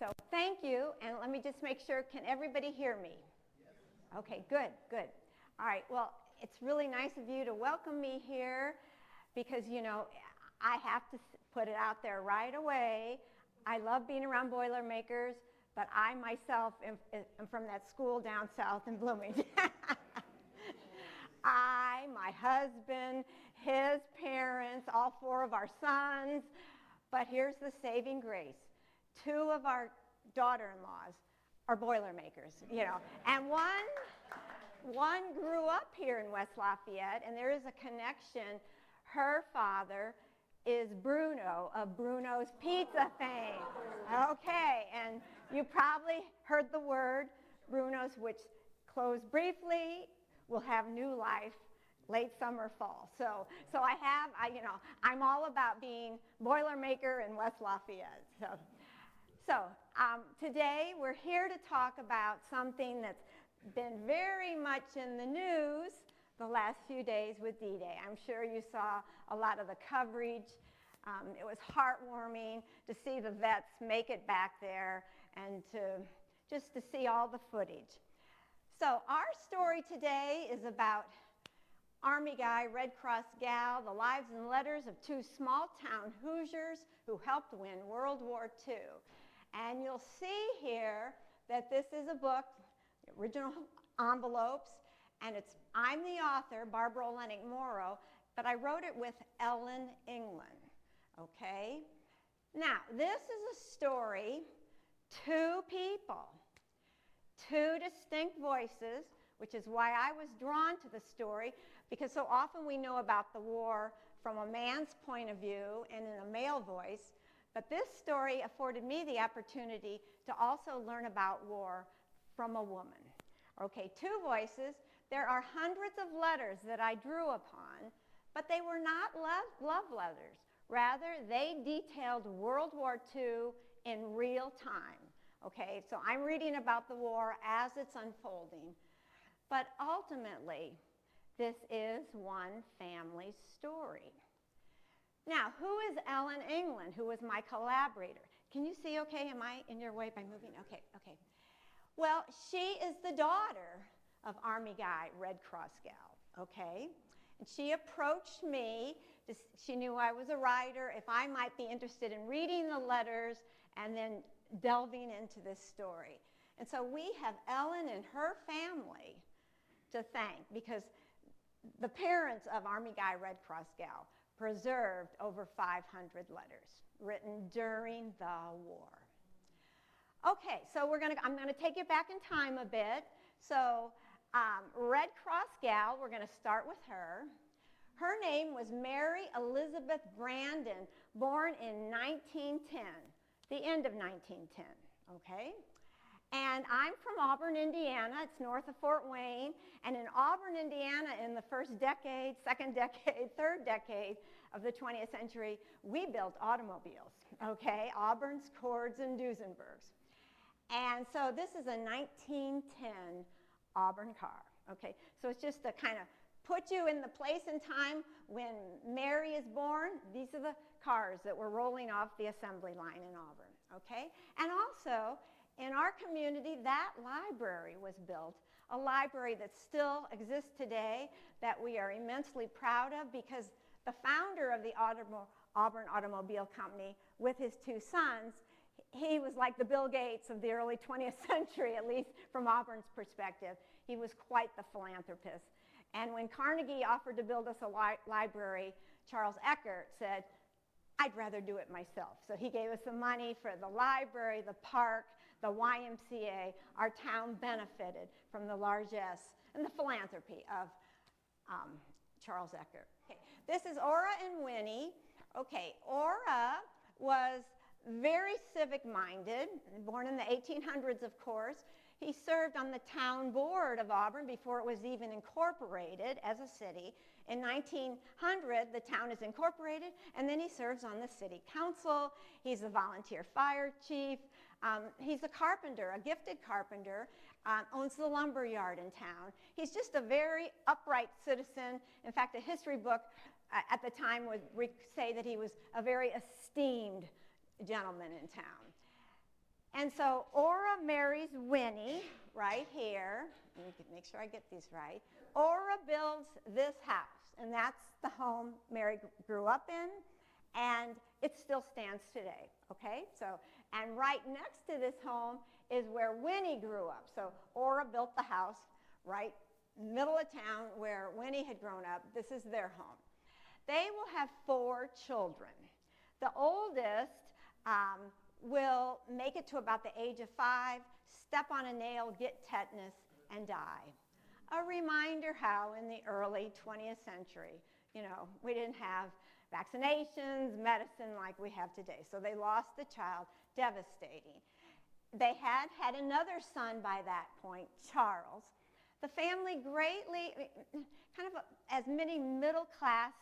So thank you, and let me just make sure, can everybody hear me? Yes. Okay, good, good. All right, well, it's really nice of you to welcome me here because, you know, I have to put it out there right away. I love being around Boilermakers, but I myself am from that school down south in Bloomington. My husband, his parents, all four of our sons, but here's the saving grace. Two of our daughter-in-laws are Boilermakers, you know, and one grew up here in West Lafayette, and there is a connection. Her father is Bruno of Bruno's Pizza fame. Okay, and you probably heard the word Bruno's, which closed briefly, will have new life late summer, fall. So I'm all about being Boilermaker in West Lafayette. So today we're here to talk about something that's been very much in the news the last few days with D-Day. I'm sure you saw a lot of the coverage. It was heartwarming to see the vets make it back there and just to see all the footage. So our story today is about Army guy, Red Cross gal, the lives and letters of two small-town Hoosiers who helped win World War II. And you'll see here that this is a book, original envelopes, and I'm the author, Barbara Olenyik Morrow, but I wrote it with Ellen England, okay? Now, this is a story, two people, two distinct voices, which is why I was drawn to the story, because so often we know about the war from a man's point of view and in a male voice, but this story afforded me the opportunity to also learn about war from a woman. Okay, two voices. There are hundreds of letters that I drew upon, but they were not love letters. Rather, they detailed World War II in real time. Okay, so I'm reading about the war as it's unfolding. But ultimately, this is one family's story. Now, who is Ellen England, who was my collaborator? Can you see okay? Am I in your way by moving? Okay. Well, she is the daughter of Army guy, Red Cross gal, okay? And she approached me. She knew I was a writer, if I might be interested in reading the letters and then delving into this story. And so we have Ellen and her family to thank, because the parents of Army guy, Red Cross gal preserved over 500 letters written during the war. Okay, so I'm going to take you back in time a bit. So Red Cross gal, we're going to start with her. Her name was Mary Elizabeth Brandon, born in 1910, the end of 1910, okay? And I'm from Auburn, Indiana. It's north of Fort Wayne. And in Auburn, Indiana, in the first decade, second decade, third decade of the 20th century, we built automobiles, okay? Auburns, Cords, and Duesenbergs. And so this is a 1910 Auburn car, okay? So it's just to kind of put you in the place and time when Mary is born. These are the cars that were rolling off the assembly line in Auburn, okay? And also, in our community, that library was built, a library that still exists today that we are immensely proud of, because the founder of the Auburn Automobile Company with his two sons, he was like the Bill Gates of the early 20th century, at least from Auburn's perspective. He was quite the philanthropist. And when Carnegie offered to build us a library, Charles Eckert said, I'd rather do it myself. So he gave us the money for the library, the park, the YMCA. Our town benefited from the largesse and the philanthropy of Charles Eckert. Okay. This is Ora and Winnie. Okay, Ora was very civic-minded, born in the 1800s, of course. He served on the town board of Auburn before it was even incorporated as a city. In 1900, the town is incorporated, and then he serves on the city council. He's a volunteer fire chief. He's a carpenter, a gifted carpenter, owns the lumber yard in town. He's just a very upright citizen. In fact, a history book at the time would say that he was a very esteemed gentleman in town. And so Ora marries Winnie right here. Let me make sure I get these right. Ora builds this house, and that's the home Mary grew up in, and it still stands today, okay? So, and right next to this home is where Winnie grew up. So Ora built the house right middle of town where Winnie had grown up. This is their home. They will have 4 children. The oldest will make it to about the age of 5, step on a nail, get tetanus, and die. A reminder how in the early 20th century, we didn't have vaccinations, medicine like we have today. So they lost the child, devastating. They had another son by that point, Charles. The family greatly, kind of as many middle class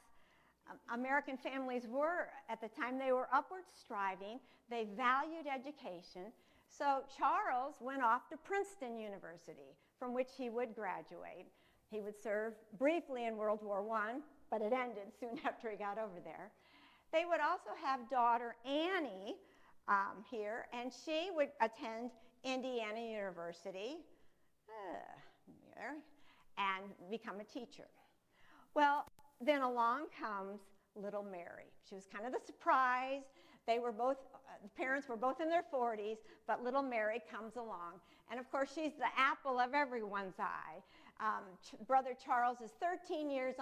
American families were at the time, they were upward striving. They valued education. So Charles went off to Princeton University, from which he would graduate. He would serve briefly in World War I, but it ended soon after he got over there. They would also have daughter Annie here, and she would attend Indiana University and become a teacher. Well, then along comes little Mary. She was kind of the surprise. They were both, the parents were both in their 40s, but little Mary comes along. And of course, she's the apple of everyone's eye. Brother Charles is 13 years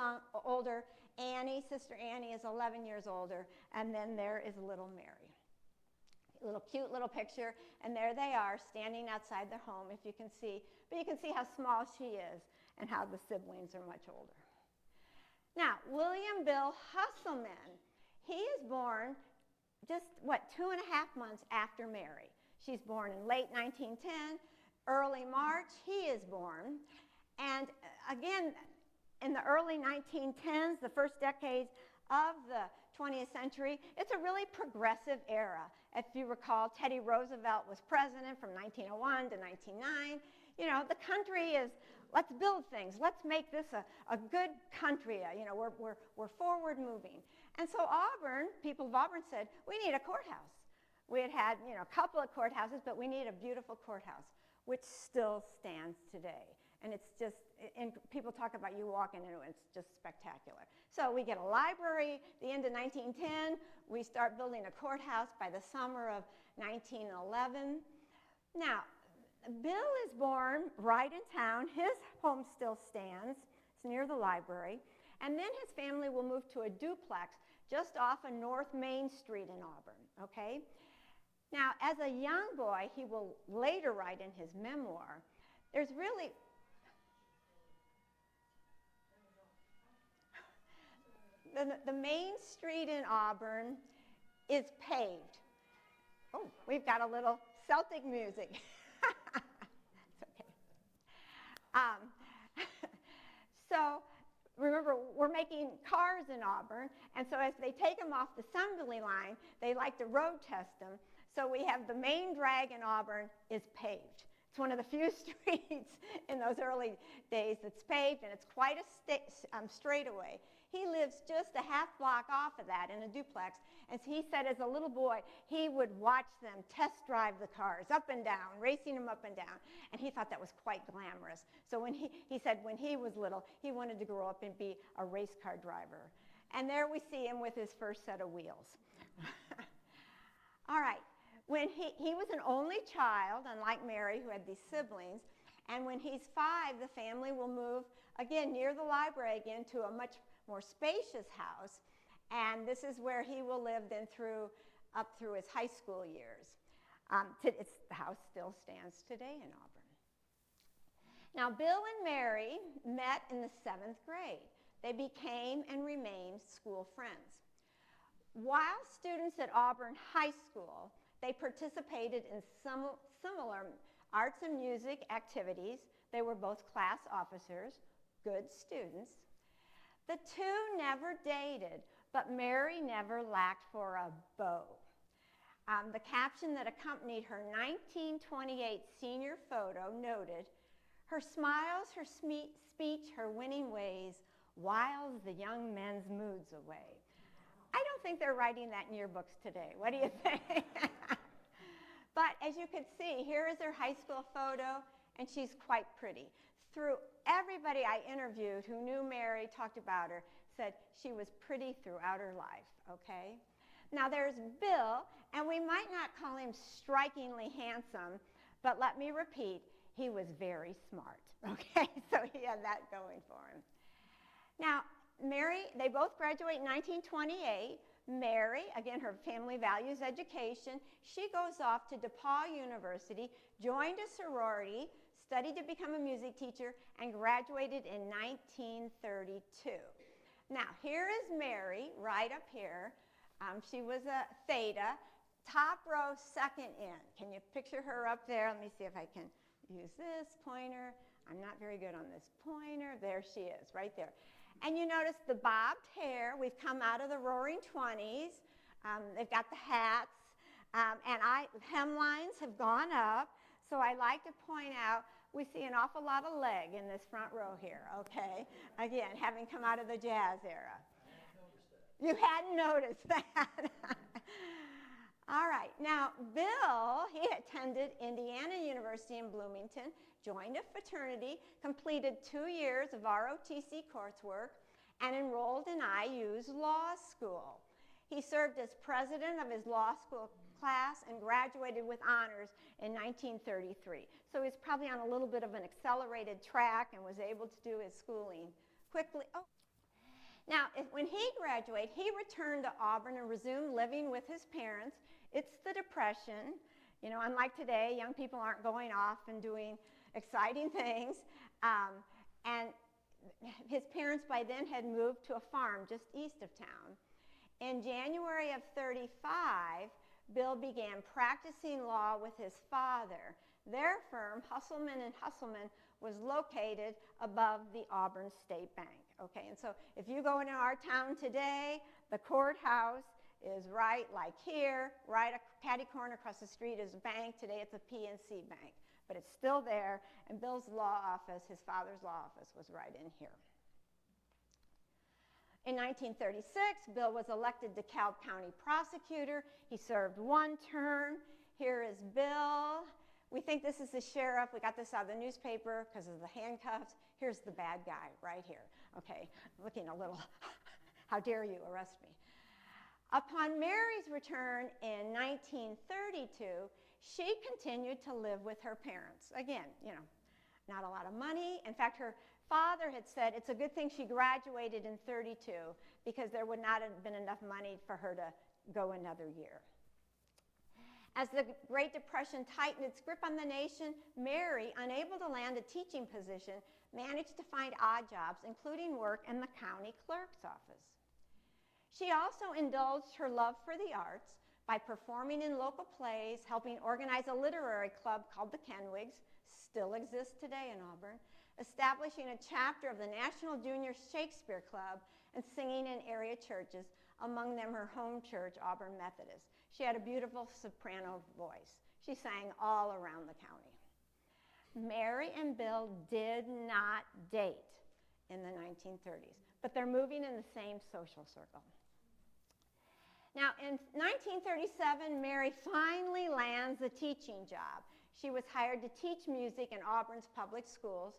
older. Annie, Sister Annie, is 11 years older. And then there is little Mary. Cute little picture. And there they are, standing outside their home, if you can see. But you can see how small she is and how the siblings are much older. Now, William Bill Husselman, he is born just, 2.5 months after Mary. She's born in late 1910, early March, he is born. And again, in the early 1910s, the first decades of the 20th century, it's a really progressive era. If you recall, Teddy Roosevelt was president from 1901 to 1909. The country is, let's build things. Let's make this a good country. We're forward moving. And so Auburn, people of Auburn said, we need a courthouse. We had a couple of courthouses, but we need a beautiful courthouse, which still stands today. And it's just, and people talk about you walking into it, it's just spectacular. So we get a library, the end of 1910, we start building a courthouse by the summer of 1911. Now, Bill is born right in town. His home still stands. It's near the library. And then his family will move to a duplex just off of North Main Street in Auburn, okay? Now, as a young boy, he will later write in his memoir, there's really... The main street in Auburn is paved. Oh, we've got a little Celtic music. It's okay. So remember, we're making cars in Auburn, and so as they take them off the assembly line, they like to road test them. So we have the main drag in Auburn is paved. It's one of the few streets in those early days that's paved, and it's quite a straightaway. He lives just a half block off of that in a duplex. And he said as a little boy, he would watch them test drive the cars up and down, racing them up and down. And he thought that was quite glamorous. So when he said when he was little, he wanted to grow up and be a race car driver. And there we see him with his first set of wheels. All right. When he was an only child, unlike Mary, who had these siblings. And when he's 5, the family will move, again, near the library again, to a much more spacious house. And this is where he will live then up through his high school years. The house still stands today in Auburn. Now, Bill and Mary met in the 7th grade. They became and remained school friends. While students at Auburn High School, they participated in similar arts and music activities. They were both class officers, good students. The two never dated, but Mary never lacked for a beau. The caption that accompanied her 1928 senior photo noted, "Her smiles, her speech, her winning ways, wiles the young men's moods away." I don't think they're writing that in your books today. What do you think? But as you can see, here is her high school photo, and she's quite pretty. Through everybody I interviewed who knew Mary, talked about her, said she was pretty throughout her life, okay? Now there's Bill, and we might not call him strikingly handsome, but let me repeat, he was very smart, okay? So he had that going for him. Now, Mary, they both graduate in 1928. Mary, again, her family values education. She goes off to DePaul University, joined a sorority, studied to become a music teacher, and graduated in 1932. Now, here is Mary, right up here. She was a Theta, top row, second in. Can you picture her up there? Let me see if I can use this pointer. I'm not very good on this pointer. There she is, right there. And you notice the bobbed hair. We've come out of the roaring 20s. They've got the hats. And hemlines have gone up. So I like to point out, we see an awful lot of leg in this front row here, okay? Again, having come out of the jazz era. You hadn't noticed that. All right, now Bill, he attended Indiana University in Bloomington, joined a fraternity, completed 2 years of ROTC coursework, and enrolled in IU's law school. He served as president of his law school class and graduated with honors in 1933. So he's probably on a little bit of an accelerated track and was able to do his schooling quickly. Oh. Now, when he graduated, he returned to Auburn and resumed living with his parents. It's the Depression. You know, unlike today, young people aren't going off and doing exciting things. And his parents by then had moved to a farm just east of town. In January of 35, Bill began practicing law with his father. Their firm, Husselman and Husselman, was located above the Auburn State Bank. Okay, and so if you go into our town today, the courthouse is right like here, right catty corner across the street is a bank. Today it's a PNC bank, but it's still there, and Bill's law office, his father's law office, was right in here. In 1936, Bill was elected DeKalb County prosecutor. He served 1 term. Here is Bill. We think this is the sheriff. We got this out of the newspaper because of the handcuffs. Here's the bad guy right here. Okay, looking a little, how dare you arrest me. Upon Mary's return in 1932, she continued to live with her parents. Again, you know, not a lot of money. In fact, her father had said it's a good thing she graduated in 32 because there would not have been enough money for her to go another year. As the Great Depression tightened its grip on the nation, Mary, unable to land a teaching position, managed to find odd jobs, including work in the county clerk's office. She also indulged her love for the arts by performing in local plays, helping organize a literary club called the Kenwigs, still exists today in Auburn, establishing a chapter of the National Junior Shakespeare Club, and singing in area churches, among them her home church, Auburn Methodist. She had a beautiful soprano voice. She sang all around the county. Mary and Bill did not date in the 1930s, but they're moving in the same social circle. Now, in 1937, Mary finally lands a teaching job. She was hired to teach music in Auburn's public schools.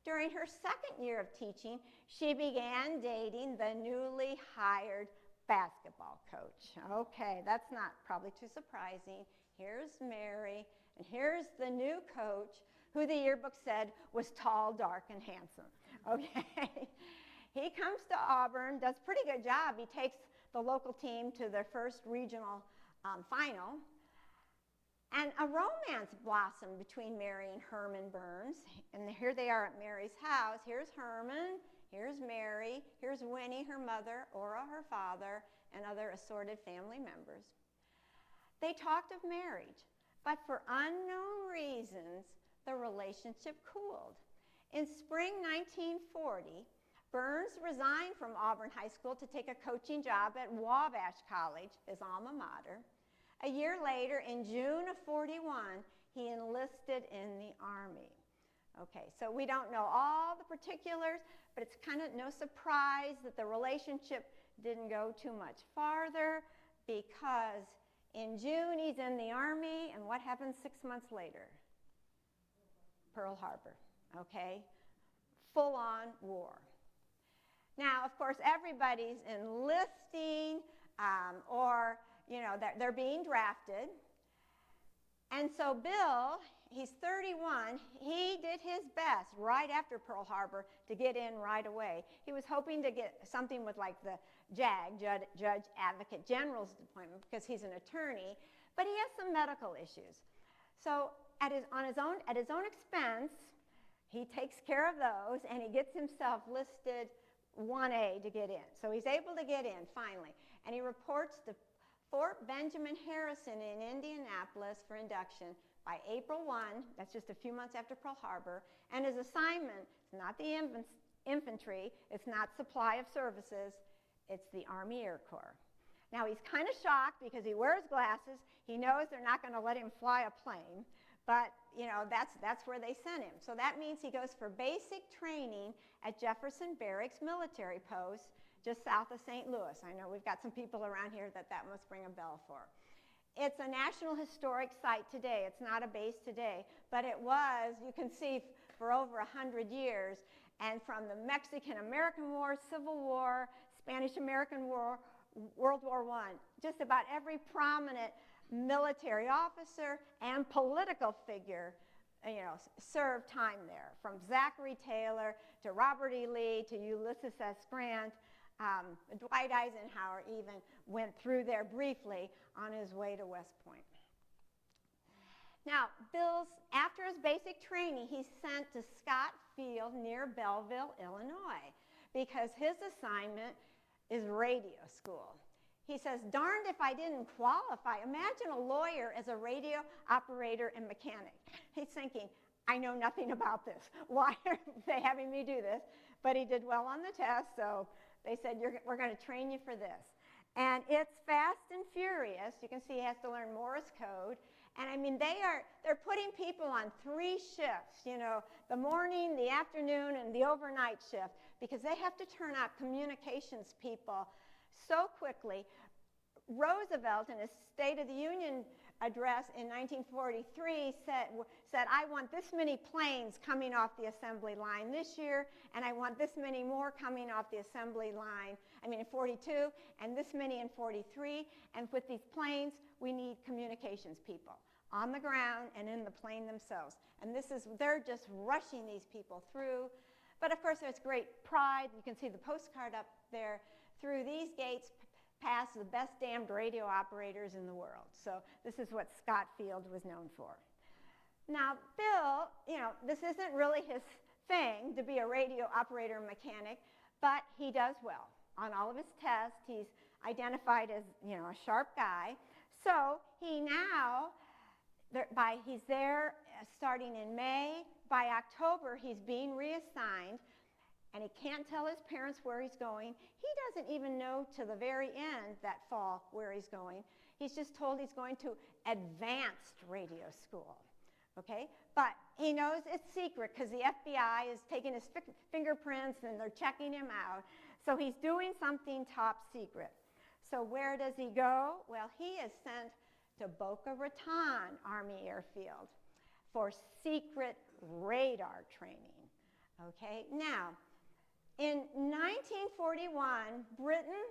During her second year of teaching, she began dating the newly hired basketball coach. Okay, that's not probably too surprising. Here's Mary, and here's the new coach, who the yearbook said was tall, dark, and handsome. Okay, he comes to Auburn, does a pretty good job. He takes the local team to their first regional final. And a romance blossomed between Mary and Herman Burns. And here they are at Mary's house. Here's Herman, here's Mary, here's Winnie, her mother, Ora, her father, and other assorted family members. They talked of marriage, but for unknown reasons, the relationship cooled. In spring 1940, Burns resigned from Auburn High School to take a coaching job at Wabash College, his alma mater. A year later, in June of 41, he enlisted in the Army. Okay, so we don't know all the particulars, but it's kind of no surprise that the relationship didn't go too much farther because In June, he's in the Army, and what happens 6 months later? Pearl Harbor, okay? Full-on war. Now, of course, everybody's enlisting or, you know, they're being drafted. And so Bill, he's 31, he did his best right after Pearl Harbor to get in right away. He was hoping to get something with like the JAG, Judge Advocate General's appointment, because he's an attorney, but he has some medical issues. So at his own expense, he takes care of those, and he gets himself listed 1A to get in. So he's able to get in finally, and he reports to Fort Benjamin Harrison in Indianapolis for induction by April 1, that's just a few months after Pearl Harbor, and his assignment is not the infantry, it's not supply of services, it's the Army Air Corps. Now he's kind of shocked because he wears glasses, he knows they're not going to let him fly a plane, but you know, that's where they sent him. So that means he goes for basic training at Jefferson Barracks Military Post, just south of St. Louis. I know we've got some people around here that must ring a bell for. It's a National Historic Site today. It's not a base today, but it was, you can see, for over 100 years. And from the Mexican-American War, Civil War, Spanish-American War, World War I, just about every prominent military officer and political figure, you know, served time there. From Zachary Taylor to Robert E. Lee to Ulysses S. Grant. Dwight Eisenhower even went through there briefly on his way to West Point. Now, after his basic training, he's sent to Scott Field near Belleville, Illinois, because his assignment is radio school. He says, darned if I didn't qualify. Imagine a lawyer as a radio operator and mechanic. He's thinking, I know nothing about this. Why are they having me do this? But he did well on the test, so they said, we're going to train you for this. And it's fast and furious. You can see he has to learn Morse code. And I mean, they're putting people on 3 shifts, you know, the morning, the afternoon, and the overnight shift, because they have to turn out communications people so quickly. Roosevelt, in his State of the Union address in 1943, said, I want this many planes coming off the assembly line this year, and I want this many more coming off the assembly line, in 42, and this many in 43, and with these planes, we need communications people on the ground and in the plane themselves. And they're just rushing these people through. But of course, there's great pride. You can see the postcard up there. Through these gates pass the best damned radio operators in the world. So this is what Scott Field was known for. Now, Bill, this isn't really his thing to be a radio operator and mechanic, but he does well. On all of his tests, he's identified as, a sharp guy. So he's there starting in May. By October, he's being reassigned, and he can't tell his parents where he's going. He doesn't even know to the very end that fall where he's going. He's just told he's going to advanced radio school, okay? But he knows it's secret because the FBI is taking his fingerprints and they're checking him out. So he's doing something top secret. So where does he go? Well, he is sent to Boca Raton Army Airfield for secret radar training, okay? Now, in 1941, Britain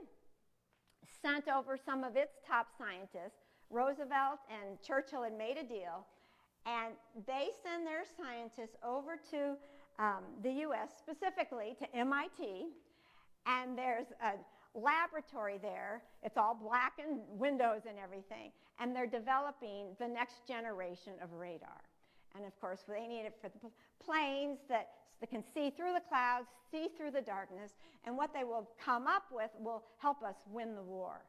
sent over some of its top scientists. Roosevelt and Churchill had made a deal, and they send their scientists over to the U.S., specifically to MIT, and there's a laboratory there. It's all blackened windows and everything, and they're developing the next generation of radar. And of course, they need it for the planes that can see through the clouds, see through the darkness, and what they will come up with will help us win the war.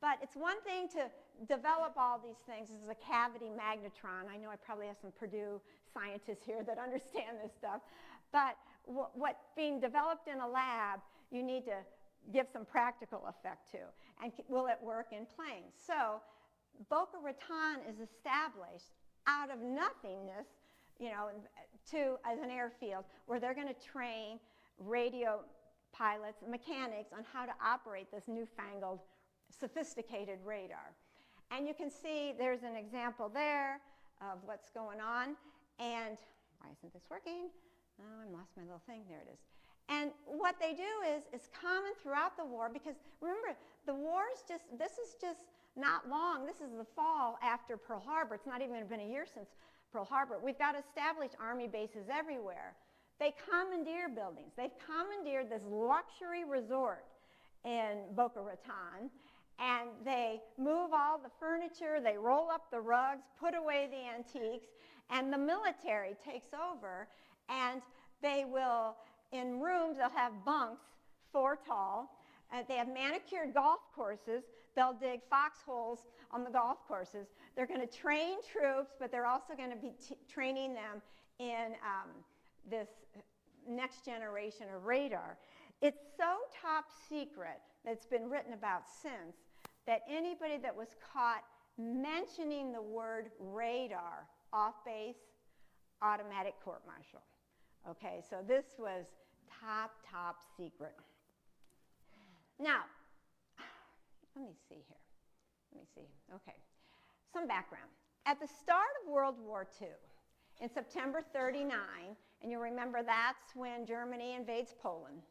But it's one thing to develop all these things. This is a cavity magnetron. I know I probably have some Purdue scientists here that understand this stuff. But what's being developed in a lab, you need to give some practical effect to. And will it work in planes? So Boca Raton is established out of nothingness, as an airfield where they're going to train radio pilots, mechanics on how to operate this newfangled, sophisticated radar. And you can see there's an example there of what's going on. And why isn't this working? Oh, I lost my little thing. There it is. And what they do is common throughout the war, because remember, the war's this is just not long. This is the fall after Pearl Harbor. It's not even been a year since Pearl Harbor. We've got established Army bases everywhere. They commandeer buildings. They've commandeered this luxury resort in Boca Raton, and they move all the furniture, they roll up the rugs, put away the antiques, and the military takes over, and they will, in rooms, they'll have bunks, 4 tall. They have manicured golf courses. They'll dig foxholes on the golf courses. They're going to train troops, but they're also going to be training them in this next generation of radar. It's so top secret that it's been written about since that anybody that was caught mentioning the word radar off base, automatic court-martial. Okay, so this was top secret. Now, let me see here. Let me see. Okay, some background. At the start of World War II, in September 1939, and you'll remember that's when Germany invades Poland,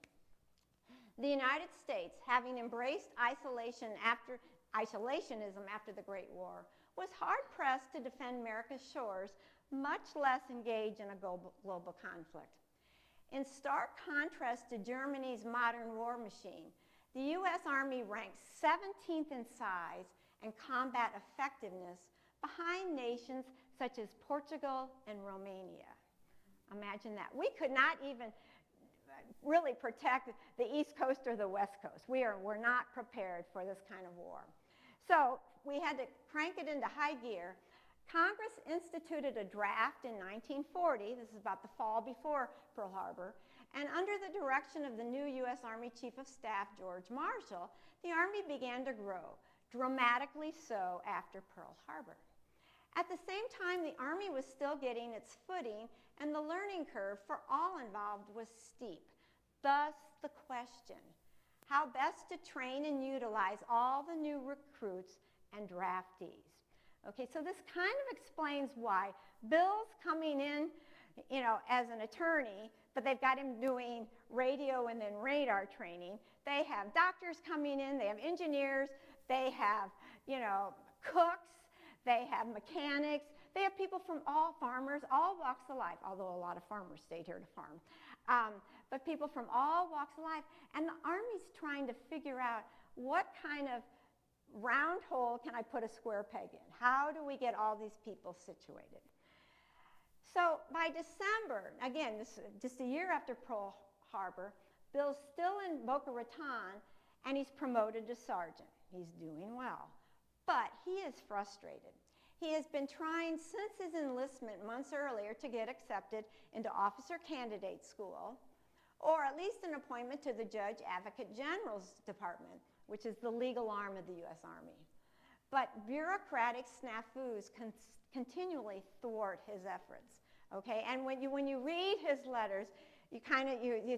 the United States, having embraced isolationism after the Great War, was hard-pressed to defend America's shores, much less engage in a global conflict. In stark contrast to Germany's modern war machine, the U.S. Army ranks 17th in size and combat effectiveness behind nations such as Portugal and Romania. Imagine that. We could not even really protect the East Coast or the West Coast. We're not prepared for this kind of war. So we had to crank it into high gear. Congress instituted a draft in 1940, this is about the fall before Pearl Harbor, and under the direction of the new U.S. Army Chief of Staff, George Marshall, the Army began to grow, dramatically so after Pearl Harbor. At the same time, the Army was still getting its footing, and the learning curve for all involved was steep. Thus, the question, how best to train and utilize all the new recruits and draftees. Okay, so this kind of explains why Bill's coming in, as an attorney, but they've got him doing radio and then radar training. They have doctors coming in, they have engineers, they have, cooks, they have mechanics, they have people from all farmers, all walks of life, although a lot of farmers stayed here to farm. But people from all walks of life. And the Army's trying to figure out what kind of round hole can I put a square peg in? How do we get all these people situated? So by December, again, this just a year after Pearl Harbor, Bill's still in Boca Raton, and he's promoted to sergeant. He's doing well, but he is frustrated. He has been trying since his enlistment months earlier to get accepted into officer candidate school, or at least an appointment to the Judge Advocate General's Department, which is the legal arm of the U.S. Army. But bureaucratic snafus continually thwart his efforts. Okay, and when you read his letters, you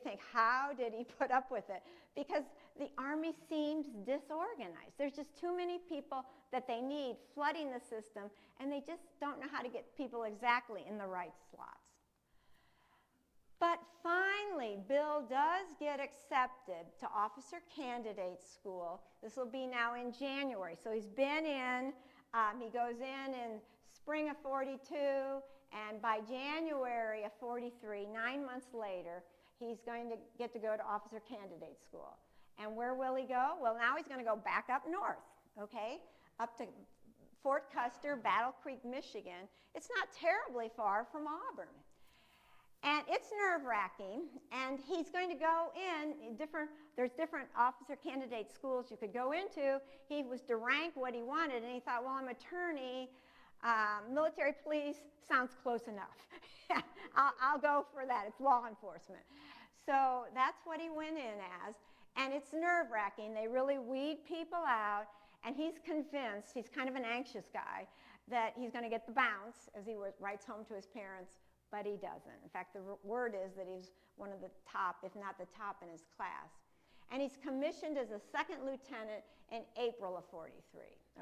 think, how did he put up with it? Because the Army seems disorganized. There's just too many people that they need flooding the system, and they just don't know how to get people exactly in the right slots. But finally, Bill does get accepted to officer candidate school. This will be now in January. So he's been in, he goes in spring of 42, and by January of 43, 9 months later, he's going to get to go to officer candidate school. And where will he go? Well, now he's going to go back up north, okay, up to Fort Custer, Battle Creek, Michigan. It's not terribly far from Auburn. And it's nerve-wracking, and he's going to go there's different officer candidate schools you could go into. He was to rank what he wanted, and he thought, well, I'm attorney, military police sounds close enough. I'll go for that. It's law enforcement. So that's what he went in as, and it's nerve-wracking. They really weed people out, and he's convinced, he's kind of an anxious guy, that he's going to get the bounce, as he writes home to his parents, but he doesn't. In fact, the word is that he's one of the top, if not the top in his class. And he's commissioned as a second lieutenant in April of 43.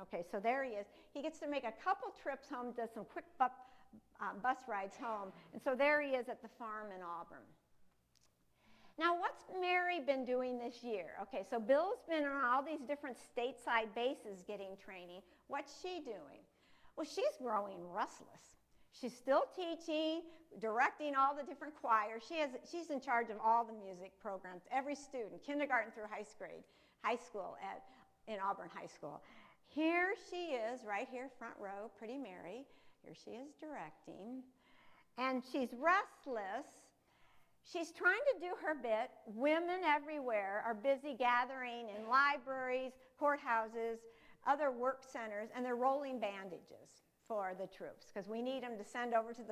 Okay, so there he is. He gets to make a couple trips home, does some quick bus rides home, and so there he is at the farm in Auburn. Now, what's Mary been doing this year? Okay, so Bill's been on all these different stateside bases getting training. What's she doing? Well, she's growing restless. She's still teaching, directing all the different choirs. She's in charge of all the music programs, every student, kindergarten through high school in Auburn High School. Here she is, right here, front row, pretty Mary. Here she is directing. And she's restless. She's trying to do her bit. Women everywhere are busy gathering in libraries, courthouses, other work centers, and they're rolling bandages for the troops because we need them to send over to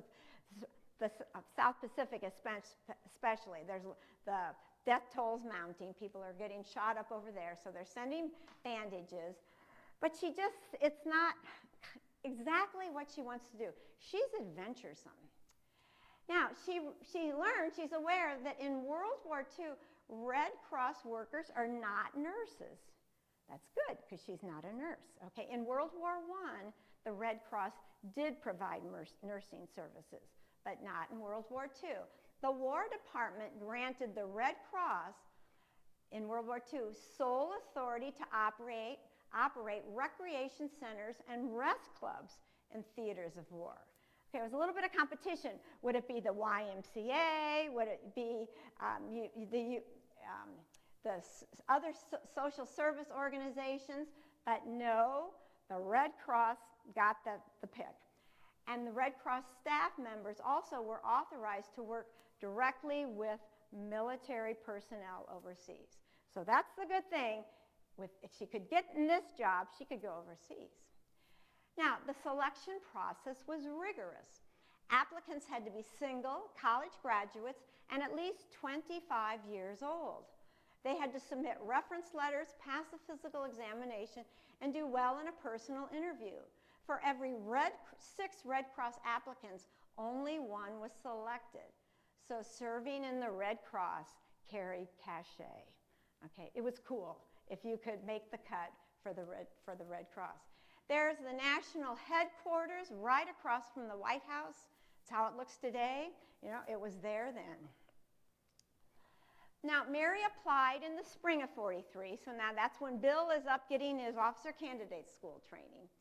the South Pacific especially. There's the death tolls mounting. People are getting shot up over there, so they're sending bandages. But it's not exactly what she wants to do. She's adventuresome. Now, she's aware that in World War II, Red Cross workers are not nurses. That's good, because she's not a nurse. Okay, in World War I, the Red Cross did provide nursing services, but not in World War II. The War Department granted the Red Cross in World War II sole authority to operate recreation centers and rest clubs in theaters of war. Okay, it was a little bit of competition. Would it be the YMCA? Would it be the other social service organizations? But no, the Red Cross got the pick. And the Red Cross staff members also were authorized to work directly with military personnel overseas. So that's the good thing. If she could get in this job, she could go overseas. Now, the selection process was rigorous. Applicants had to be single, college graduates, and at least 25 years old. They had to submit reference letters, pass a physical examination, and do well in a personal interview. For every 6 Red Cross applicants, only 1 was selected. So serving in the Red Cross carried cachet. Okay, it was cool if you could make the cut for the Red Cross. There's the national headquarters right across from the White House. That's how it looks today. You know, it was there then. Now, Mary applied in the spring of '43, so now that's when Bill is up getting his officer candidate school training.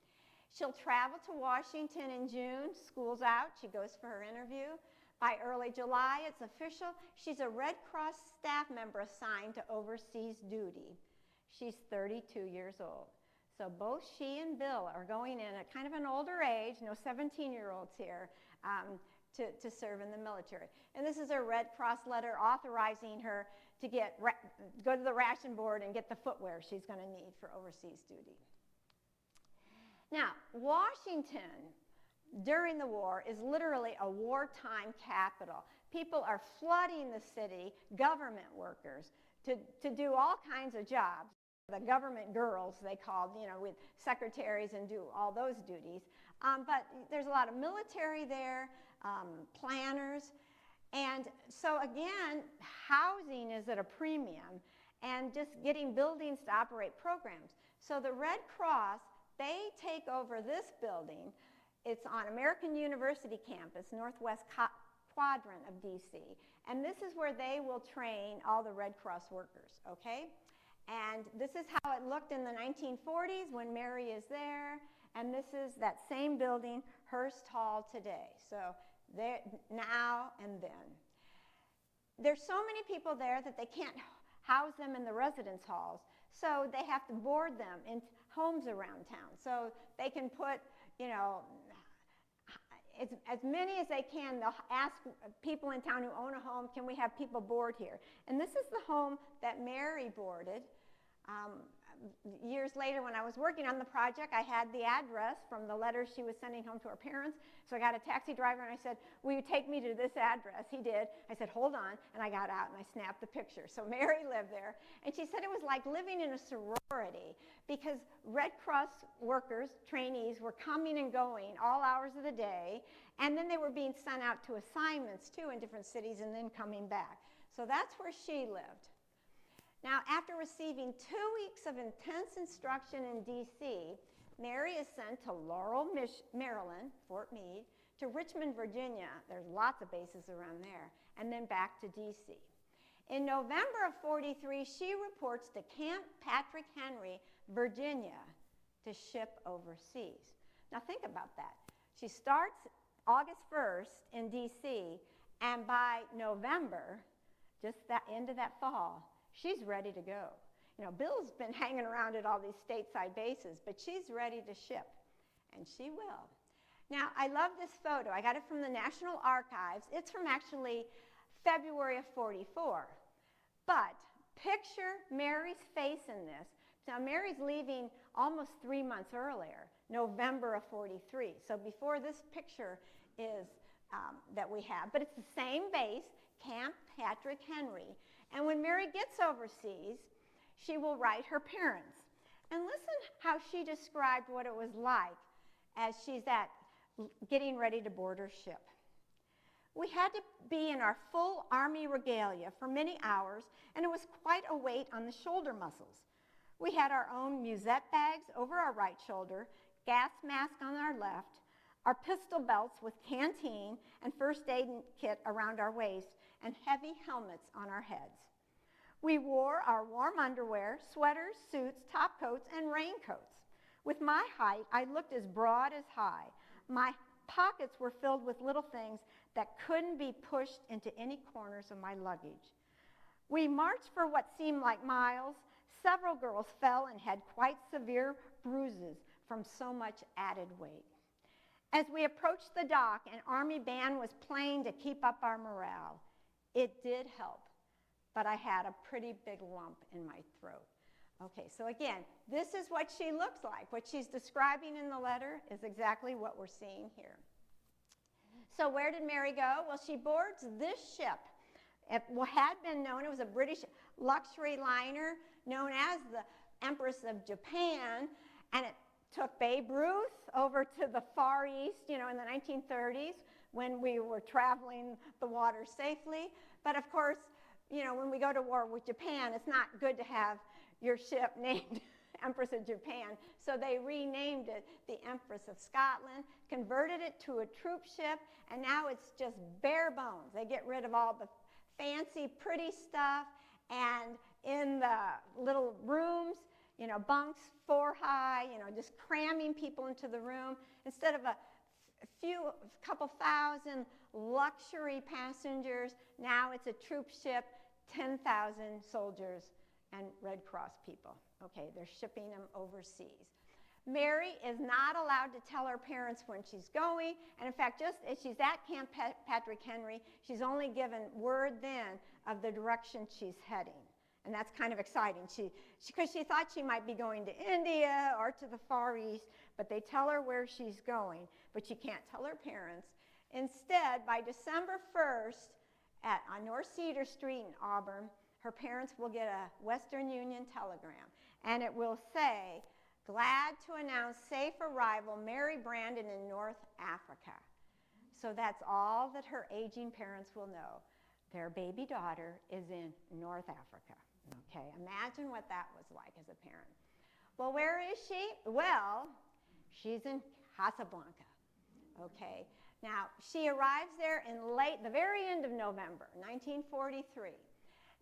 She'll travel to Washington in June. School's out. She goes for her interview. By early July, it's official. She's a Red Cross staff member assigned to overseas duty. She's 32 years old. So both she and Bill are going in at kind of an older age, no 17-year-olds here, to serve in the military. And this is her Red Cross letter authorizing her to go to the ration board and get the footwear she's going to need for overseas duty. Now, Washington, during the war, is literally a wartime capital. People are flooding the city, government workers, to do all kinds of jobs. The government girls, they called, with secretaries and do all those duties. But there's a lot of military there, planners. And so again, housing is at a premium and just getting buildings to operate programs. So the Red Cross, they take over this building. It's on American University campus, northwest quadrant of DC. And this is where they will train all the Red Cross workers, okay? And this is how it looked in the 1940s when Mary is there. And this is that same building, Hearst Hall today. So there, now and then. There's so many people there that they can't house them in the residence halls. So they have to board them in homes around town. So they can put, as many as they can. They'll ask people in town who own a home, can we have people board here? And this is the home that Mary boarded. Years later, when I was working on the project, I had the address from the letter she was sending home to her parents. So I got a taxi driver and I said, will you take me to this address? He did. I said, hold on. And I got out and I snapped the picture. So Mary lived there. And she said it was like living in a sorority because Red Cross workers, trainees, were coming and going all hours of the day. And then they were being sent out to assignments too in different cities and then coming back. So that's where she lived. Now, after receiving 2 weeks of intense instruction in D.C., Mary is sent to Laurel, Maryland, Fort Meade, to Richmond, Virginia. There's lots of bases around there, and then back to D.C. In November of 43, she reports to Camp Patrick Henry, Virginia, to ship overseas. Now think about that. She starts August 1st in D.C., and by November, just that end of that fall, she's ready to go. You know, Bill's been hanging around at all these stateside bases, but she's ready to ship, and she will. Now, I love this photo. I got it from the National Archives. It's from actually February of 44. But picture Mary's face in this. Now, Mary's leaving almost 3 months earlier, November of 43. So before this picture is that we have. But it's the same base, Camp Patrick Henry. And when Mary gets overseas, she will write her parents. And listen how she described what it was like as she's getting ready to board her ship. We had to be in our full Army regalia for many hours, and it was quite a weight on the shoulder muscles. We had our own musette bags over our right shoulder, gas mask on our left, our pistol belts with canteen and first aid kit around our waist, and heavy helmets on our heads. We wore our warm underwear, sweaters, suits, top coats, and raincoats. With my height, I looked as broad as high. My pockets were filled with little things that couldn't be pushed into any corners of my luggage. We marched for what seemed like miles. Several girls fell and had quite severe bruises from so much added weight. As we approached the dock, an Army band was playing to keep up our morale. It did help, but I had a pretty big lump in my throat. Okay, so again, this is what she looks like. What she's describing in the letter is exactly what we're seeing here. So where did Mary go? Well, she boards this ship. It had been known, it was a British luxury liner known as the Empress of Japan, and it took Babe Ruth over to the Far East, in the 1930s when we were traveling the water safely. But of course, when we go to war with Japan, it's not good to have your ship named Empress of Japan. So they renamed it the Empress of Scotland, converted it to a troop ship, and now it's just bare bones. They get rid of all the fancy, pretty stuff, and in the little rooms, bunks 4 high, just cramming people into the room. Instead of a couple thousand luxury passengers, now it's a troop ship, 10,000 soldiers and Red Cross people. Okay, they're shipping them overseas. Mary is not allowed to tell her parents when she's going, and in fact, just as she's at Camp Patrick Henry, she's only given word then of the direction she's heading. And that's kind of exciting, because she thought she might be going to India or to the Far East, but they tell her where she's going, but she can't tell her parents. Instead, by December 1st, on North Cedar Street in Auburn, her parents will get a Western Union telegram, and it will say, "Glad to announce safe arrival, Mary Brandon in North Africa." So that's all that her aging parents will know. Their baby daughter is in North Africa. Okay, imagine what that was like as a parent. Well, where is she? Well, she's in Casablanca. Okay, now she arrives there in the very end of November, 1943.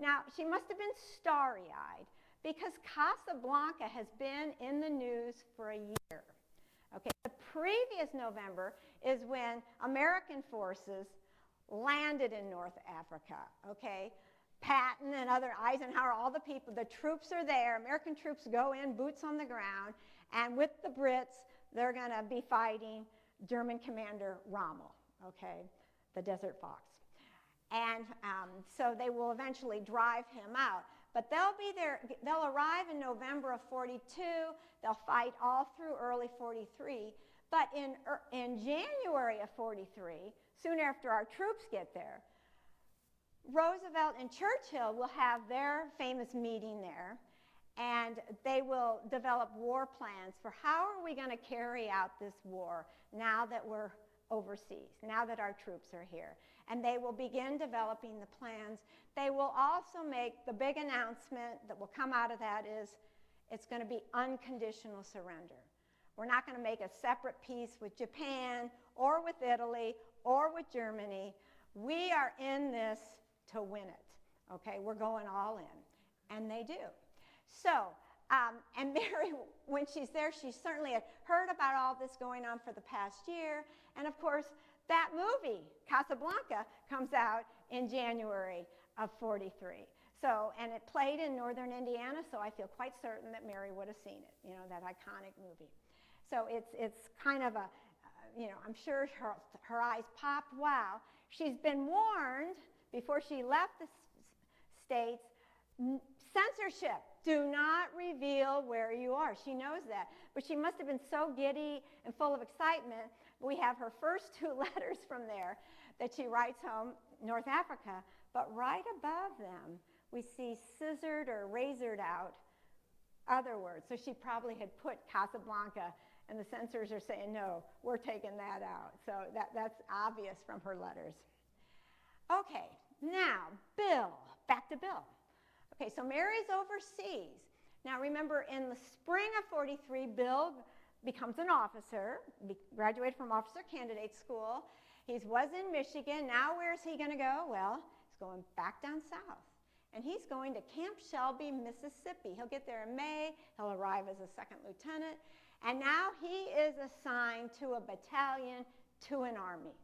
Now, she must have been starry-eyed because Casablanca has been in the news for a year. Okay, the previous November is when American forces landed in North Africa, okay? Patton and Eisenhower, all the people, the troops are there. American troops go in, boots on the ground, and with the Brits, they're going to be fighting German commander Rommel, okay, the Desert Fox. And so they will eventually drive him out. But they'll arrive in November of 42. They'll fight all through early 43. But in January of 43, soon after our troops get there, Roosevelt and Churchill will have their famous meeting there, and they will develop war plans for how are we going to carry out this war now that we're overseas, now that our troops are here. And they will begin developing the plans. They will also make the big announcement that will come out of that is it's going to be unconditional surrender. We're not going to make a separate peace with Japan or with Italy or with Germany. We are in this to win it, okay? We're going all in, and they do. So, and Mary, when she's there, she certainly had heard about all this going on for the past year, and of course, that movie, Casablanca, comes out in January of 43. So, and it played in northern Indiana, so I feel quite certain that Mary would have seen it, you know, that iconic movie. So it's kind of a, you know, I'm sure her eyes popped. Wow, she's been warned before she left the States, censorship, do not reveal where you are. She knows that, but she must have been so giddy and full of excitement. We have her first 2 letters from there that she writes home, North Africa, but right above them, we see scissored or razored out other words. So she probably had put Casablanca, and the censors are saying, no, we're taking that out. So that's obvious from her letters. Okay, now, Bill, back to Bill. Okay, so Mary's overseas. Now remember, in the spring of 43, Bill becomes an officer, graduated from officer candidate school. He was in Michigan. Now where's he going to go? Well, he's going back down south. And he's going to Camp Shelby, Mississippi. He'll get there in May. He'll arrive as a second lieutenant. And now he is assigned to a battalion, to an army.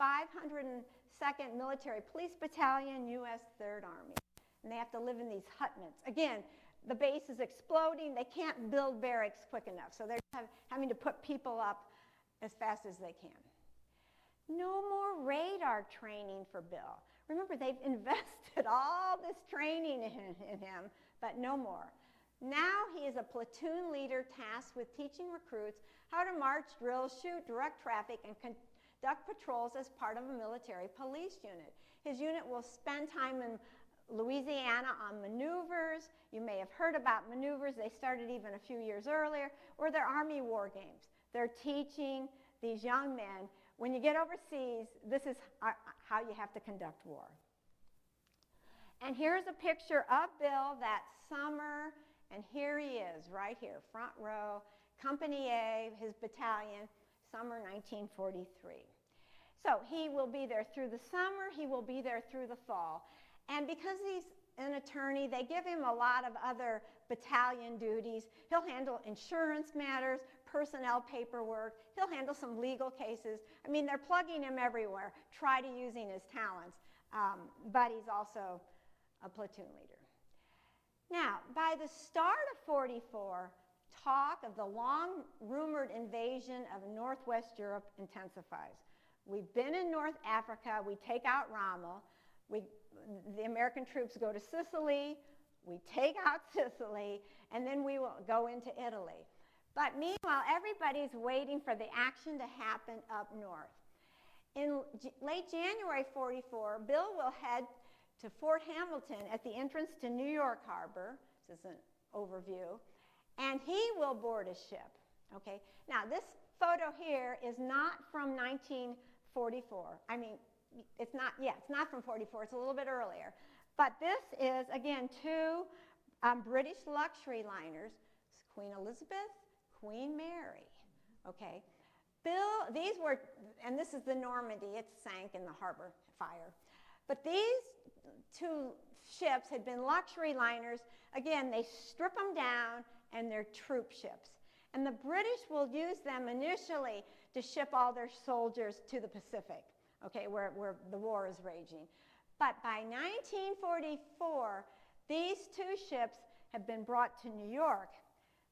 502nd Military Police Battalion, U.S. 3rd Army. And they have to live in these hutments. Again, the base is exploding. They can't build barracks quick enough. So they're having to put people up as fast as they can. No more radar training for Bill. Remember, they've invested all this training in him, but no more. Now he is a platoon leader tasked with teaching recruits how to march, drill, shoot, direct traffic, and conduct patrols as part of a military police unit. His unit will spend time in Louisiana on maneuvers. You may have heard about maneuvers. They started even a few years earlier, or their Army war games. They're teaching these young men, when you get overseas, this is how you have to conduct war. And here's a picture of Bill that summer, and here he is, right here, front row, Company A, his battalion, summer 1943. So he will be there through the summer, he will be there through the fall. And because he's an attorney, they give him a lot of other battalion duties. He'll handle insurance matters, personnel paperwork. He'll handle some legal cases. I mean, they're plugging him everywhere, try to using his talents. But he's also a platoon leader. Now, by the start of 44, talk of the long-rumored invasion of Northwest Europe intensifies. We've been in North Africa. We take out Rommel. The American troops go to Sicily, we take out Sicily, and then we will go into Italy. But meanwhile, everybody's waiting for the action to happen up north. In late January 44, Bill will head to Fort Hamilton at the entrance to New York Harbor. This is an overview. And he will board a ship. Okay? Now, this photo here is not from 1944. I mean, it's not from 44, it's a little bit earlier. But this is, again, 2 British luxury liners, Queen Elizabeth, Queen Mary, okay? Bill, these were, and this is the Normandy, it sank in the harbor fire. But these 2 ships had been luxury liners. Again, they strip them down, and they're troop ships. And the British will use them initially to ship all their soldiers to the Pacific. Okay, where the war is raging. But by 1944, these 2 ships have been brought to New York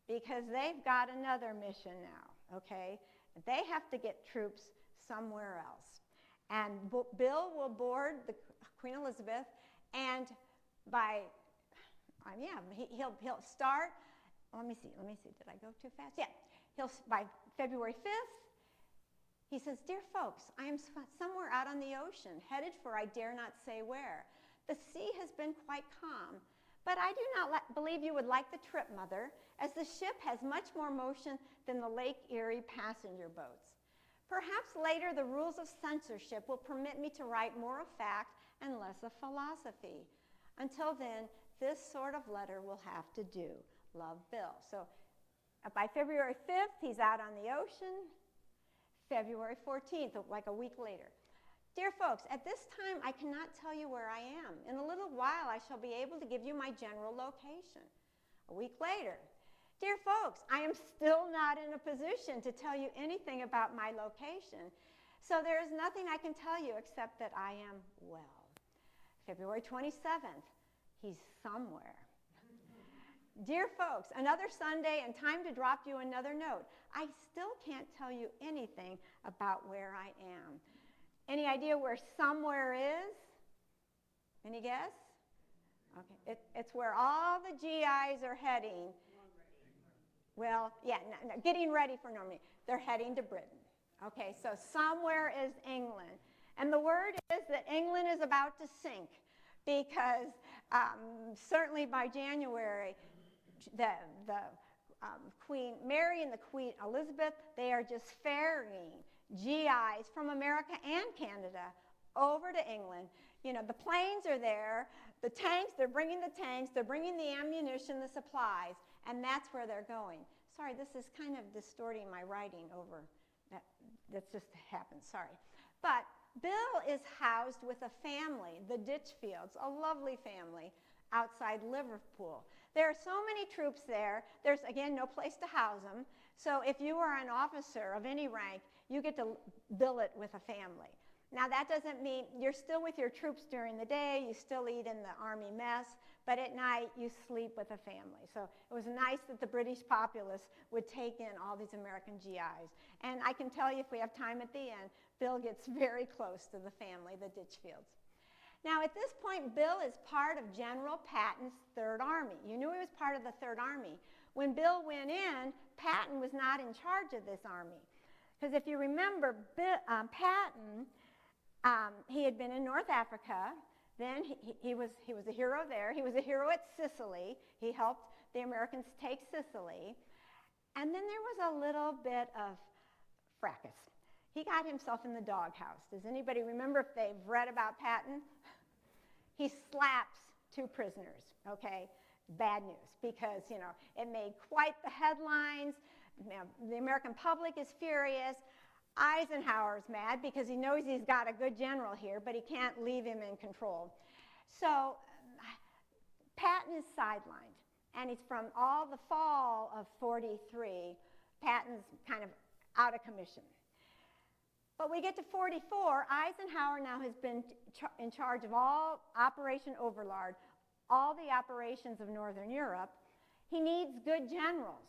because they've got another mission now, okay? They have to get troops somewhere else. And Bill will board the Queen Elizabeth, and by, he'll start, let me see, did I go too fast? Yeah, by February 5th, he says, "Dear folks, I am somewhere out on the ocean, headed for I dare not say where. The sea has been quite calm, but I do not believe you would like the trip, Mother, as the ship has much more motion than the Lake Erie passenger boats. Perhaps later the rules of censorship will permit me to write more of fact and less of philosophy. Until then, this sort of letter will have to do. Love, Bill." So By February 5th, he's out on the ocean. February 14th, like a week later. Dear folks, at this time, I cannot tell you where I am. In a little while, I shall be able to give you my general location. A week later. Dear folks, I am still not in a position to tell you anything about my location. So there is nothing I can tell you except that I am well. February 27th, he's somewhere. Dear folks, another Sunday and time to drop you another note. I still can't tell you anything about where I am. Any idea where somewhere is? Any guess? Okay, it's where all the GIs are heading. Well, yeah, no, getting ready for Normandy. They're heading to Britain. Okay, so somewhere is England. And the word is that England is about to sink because certainly by January, the Queen Mary and the Queen Elizabeth, they are just ferrying GIs from America and Canada over to England. You know, the planes are there, the tanks, they're bringing the tanks, they're bringing the ammunition, the supplies, and that's where they're going. Sorry, this is kind of distorting my writing over. That's just happened, sorry. But Bill is housed with a family, the Ditchfields, a lovely family outside Liverpool. There are so many troops there. There's, again, no place to house them. So if you are an officer of any rank, you get to billet with a family. Now, that doesn't mean you're still with your troops during the day. You still eat in the army mess. But at night, you sleep with a family. So it was nice that the British populace would take in all these American GIs. And I can tell you, if we have time at the end, Bill gets very close to the family, the Ditchfields. Now, at this point, Bill is part of General Patton's Third Army. You knew he was part of the Third Army. When Bill went in, Patton was not in charge of this army. Because if you remember, Patton, he had been in North Africa. Then he was a hero there. He was a hero at Sicily. He helped the Americans take Sicily. And then there was a little bit of fracas. He got himself in the doghouse. Does anybody remember if they've read about Patton? He slaps 2 prisoners, okay? Bad news, because, you know, it made quite the headlines. You know, the American public is furious. Eisenhower's mad because he knows he's got a good general here, but he can't leave him in control. So Patton is sidelined, and he's from all the fall of 43. Patton's kind of out of commission. But we get to 44. Eisenhower now has been in charge of all Operation Overlord, all the operations of Northern Europe. He needs good generals.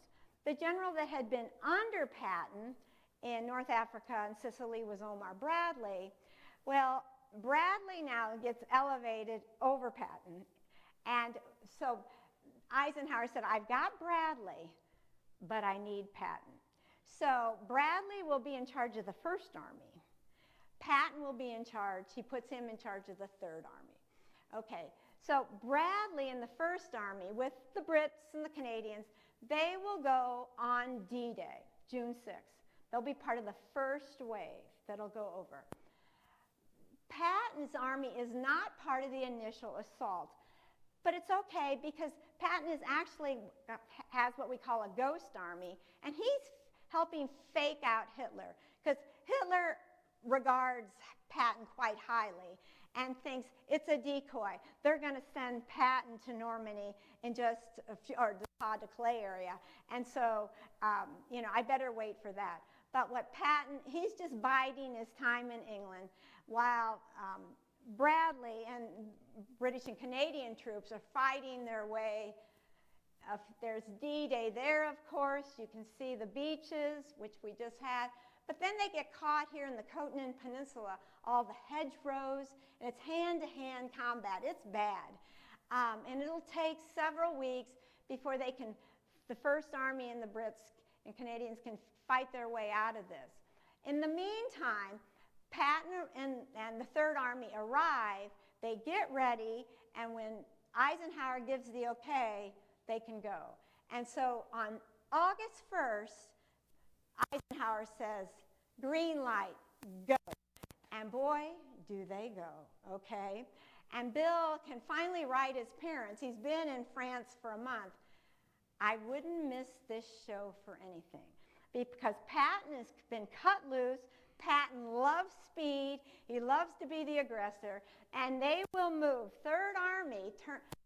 The general that had been under Patton in North Africa and Sicily was Omar Bradley. Well, Bradley now gets elevated over Patton. And so Eisenhower said, I've got Bradley, but I need Patton. So Bradley will be in charge of the First Army. Patton will be in charge. He puts him in charge of the Third Army. Okay, so Bradley and the First Army, with the Brits and the Canadians, they will go on D-Day, June 6th. They'll be part of the first wave that'll go over. Patton's army is not part of the initial assault, but it's okay because Patton is actually has what we call a ghost army, and he's helping fake out Hitler, because Hitler regards Patton quite highly and thinks it's a decoy. They're going to send Patton to Normandy in just a few, or the Pas de Calais area, and so you know, I better wait for that. But what Patton, he's just biding his time in England while Bradley and British and Canadian troops are fighting their way. There's D-Day there, of course. You can see the beaches, which we just had. But then they get caught here in the Cotentin Peninsula, all the hedgerows, and it's hand-to-hand combat. It's bad. And it'll take several weeks before they can, the First Army and the Brits and Canadians can fight their way out of this. In the meantime, Patton and the Third Army arrive, they get ready, and when Eisenhower gives the okay, they can go. And so on August 1st, Eisenhower says, green light, go. And boy, do they go, okay? And Bill can finally write his parents. He's been in France for a month. I wouldn't miss this show for anything because Patton has been cut loose. Patton loves speed. He loves to be the aggressor, and they will move. Third Army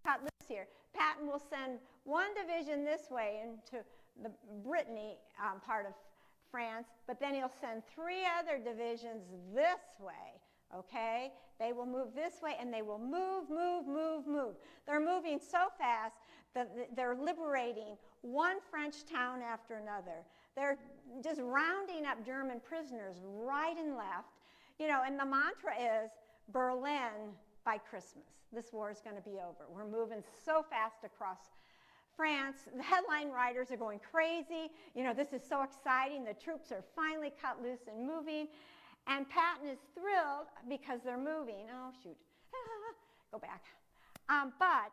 cut loose here. Patton will send one division this way into the Brittany part of France, but then he'll send 3 other divisions this way, okay? They will move this way, and they will move, move, move, move. They're moving so fast that they're liberating one French town after another. They're just rounding up German prisoners right and left. You know, and the mantra is Berlin by Christmas. This war is going to be over. We're moving so fast across France. The headline writers are going crazy. You know, this is so exciting. The troops are finally cut loose and moving. And Patton is thrilled because they're moving. Oh, shoot. Go back. But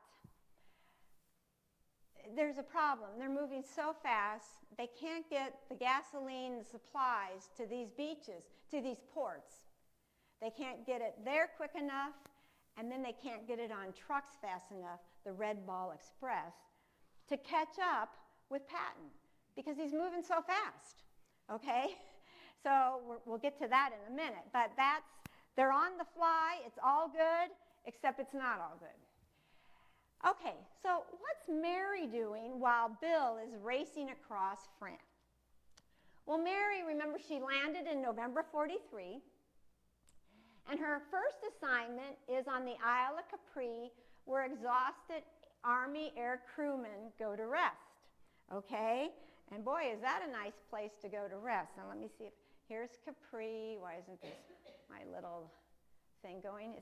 there's a problem. They're moving so fast, they can't get the gasoline and supplies to these beaches, to these ports. They can't get it there quick enough, and then they can't get it on trucks fast enough, the Red Ball Express, to catch up with Patton because he's moving so fast, okay? So we'll get to that in a minute, but they're on the fly, it's all good, except it's not all good. Okay, so what's Mary doing while Bill is racing across France? Well, Mary, remember, she landed in November 43, and her first assignment is on the Isle of Capri, where exhausted Army air crewmen go to rest, okay? And boy, is that a nice place to go to rest. Now let me see if, here's Capri. Why isn't this, my little thing going?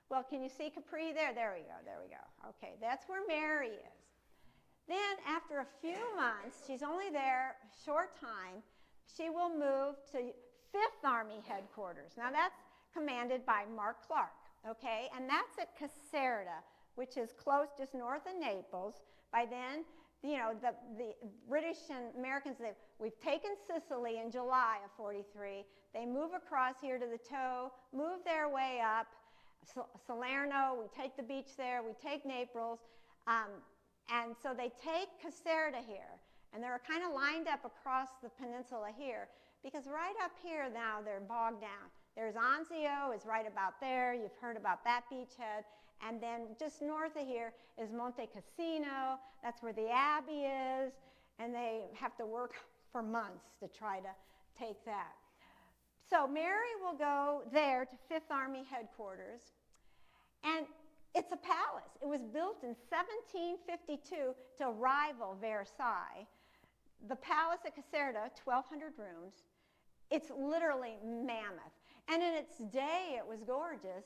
Well, can you see Capri there? There we go. Okay, that's where Mary is. Then after a few months, she's only there a short time, she will move to 5th Army headquarters. Now that's commanded by Mark Clark, okay? And that's at Caserta, which is close, just north of Naples. By then, you know, the British and Americans, we've taken Sicily in July of 43. They move across here to the toe, move their way up, Salerno, we take the beach there, we take Naples, and so they take Caserta here, and they're kind of lined up across the peninsula here, because right up here now they're bogged down. There's Anzio is right about there, you've heard about that beachhead, and then just north of here is Monte Cassino, that's where the Abbey is, and they have to work for months to try to take that. So Mary will go there to 5th Army headquarters, and it's a palace. It was built in 1752 to rival Versailles. The palace at Caserta, 1,200 rooms. It's literally mammoth. And in its day, it was gorgeous,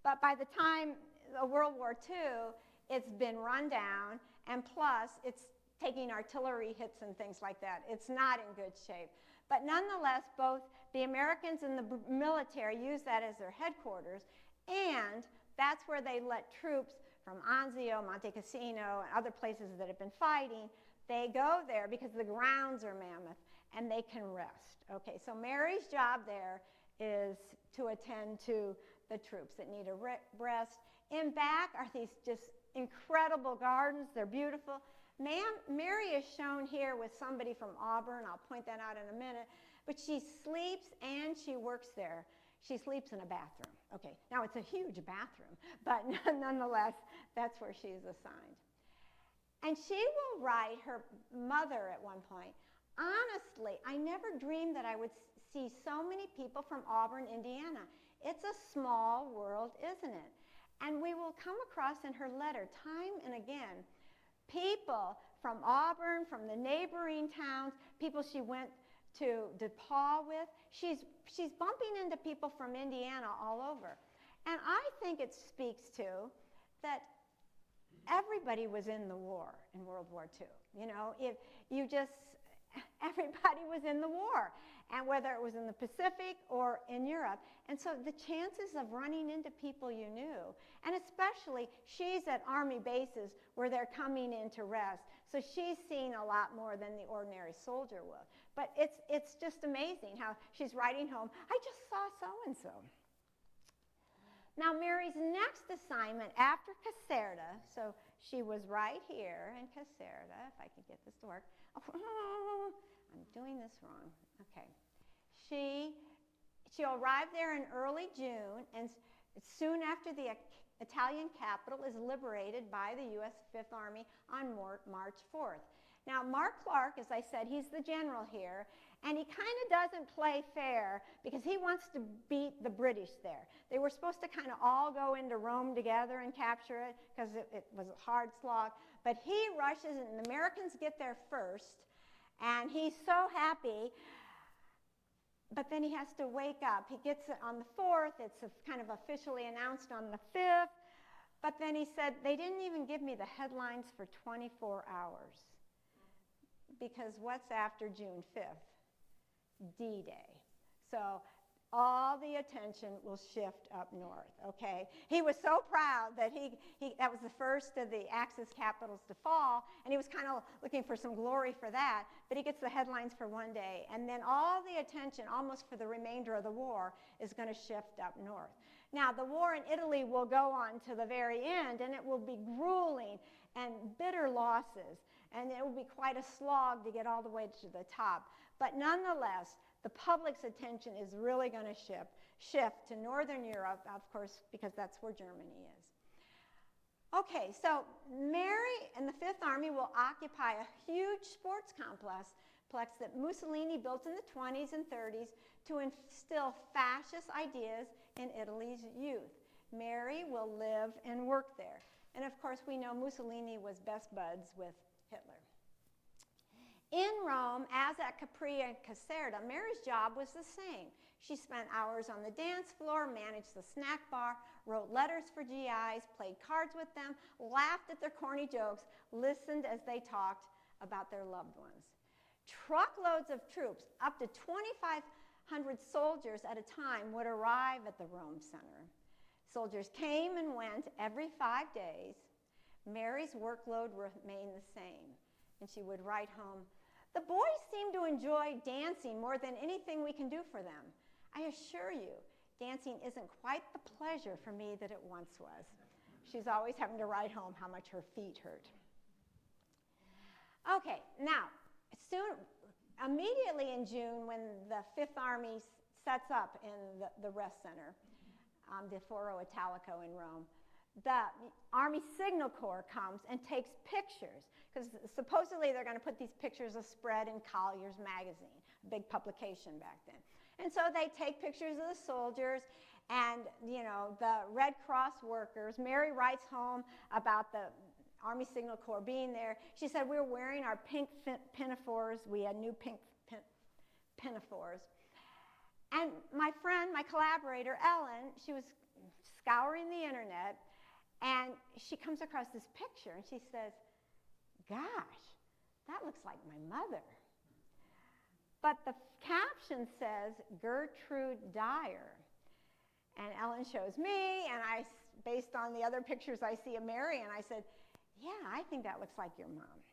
but by the time of World War II, it's been run down, and plus, it's taking artillery hits and things like that. It's not in good shape. But nonetheless, both the Americans and the military use that as their headquarters, and that's where they let troops from Anzio, Monte Cassino, and other places that have been fighting, they go there because the grounds are mammoth, and they can rest. Okay, so Mary's job there is to attend to the troops that need a rest. In back are these just incredible gardens. They're beautiful. Mary is shown here with somebody from Auburn. I'll point that out in a minute. But she sleeps and she works there. She sleeps in a bathroom. Okay, now it's a huge bathroom, but nonetheless, that's where she's assigned. And she will write her mother at one point, honestly, I never dreamed that I would see so many people from Auburn, Indiana. It's a small world, isn't it? And we will come across in her letter time and again people from Auburn, from the neighboring towns, people she went to DePaul with. She's bumping into people from Indiana all over. And I think it speaks to that everybody was in the war in World War II. You know, if you just, everybody was in the war, and whether it was in the Pacific or in Europe. And so the chances of running into people you knew, and especially she's at Army bases where they're coming in to rest, so she's seen a lot more than the ordinary soldier would. But it's just amazing how she's writing home, I just saw so-and-so. Now, Mary's next assignment after Caserta, so she was right here in Caserta, if I could get this to work. Oh, I'm doing this wrong. Okay. She'll arrive there in early June, and soon after the Italian capital is liberated by the U.S. Fifth Army on March 4th. Now, Mark Clark, as I said, he's the general here, and he kind of doesn't play fair because he wants to beat the British there. They were supposed to kind of all go into Rome together and capture it because it was a hard slog, but he rushes and the Americans get there first, and he's so happy, but then he has to wake up. He gets it on the 4th. It's kind of officially announced on the 5th, but then he said, they didn't even give me the headlines for 24 hours. Because what's after June 5th? D-Day. So all the attention will shift up north, okay? He was so proud that that was the first of the Axis capitals to fall, and he was kind of looking for some glory for that, but he gets the headlines for one day, and then all the attention, almost for the remainder of the war, is going to shift up north. Now, the war in Italy will go on to the very end, and it will be grueling and bitter losses. And it will be quite a slog to get all the way to the top. But nonetheless, the public's attention is really going to shift to Northern Europe, of course, because that's where Germany is. Okay, so Mary and the Fifth Army will occupy a huge sports complex that Mussolini built in the 20s and 30s to instill fascist ideas in Italy's youth. Mary will live and work there. And of course, we know Mussolini was best buds with Hitler. In Rome, as at Capri and Caserta, Mary's job was the same. She spent hours on the dance floor, managed the snack bar, wrote letters for GIs, played cards with them, laughed at their corny jokes, listened as they talked about their loved ones. Truckloads of troops, up to 2,500 soldiers at a time, would arrive at the Rome Center. Soldiers came and went every 5 days. Mary's workload remained the same, and she would write home, "The boys seem to enjoy dancing more than anything we can do for them. I assure you, dancing isn't quite the pleasure for me that it once was." She's always having to write home how much her feet hurt. Okay, now, immediately in June, when the Fifth Army sets up in the rest center, the Foro Italico in Rome, the Army Signal Corps comes and takes pictures, because supposedly they're going to put these pictures of spread in Collier's magazine, a big publication back then. And so they take pictures of the soldiers and, the Red Cross workers. Mary writes home about the Army Signal Corps being there. She said, "We were wearing our pink pinafores." We had new pink pinafores. And my friend, my collaborator, Ellen, she was scouring the internet, and she comes across this picture, and she says, "Gosh, that looks like my mother." But the caption says, "Gertrude Dyer." And Ellen shows me, and based on the other pictures I see of Mary, and I said, "Yeah, I think that looks like your mom."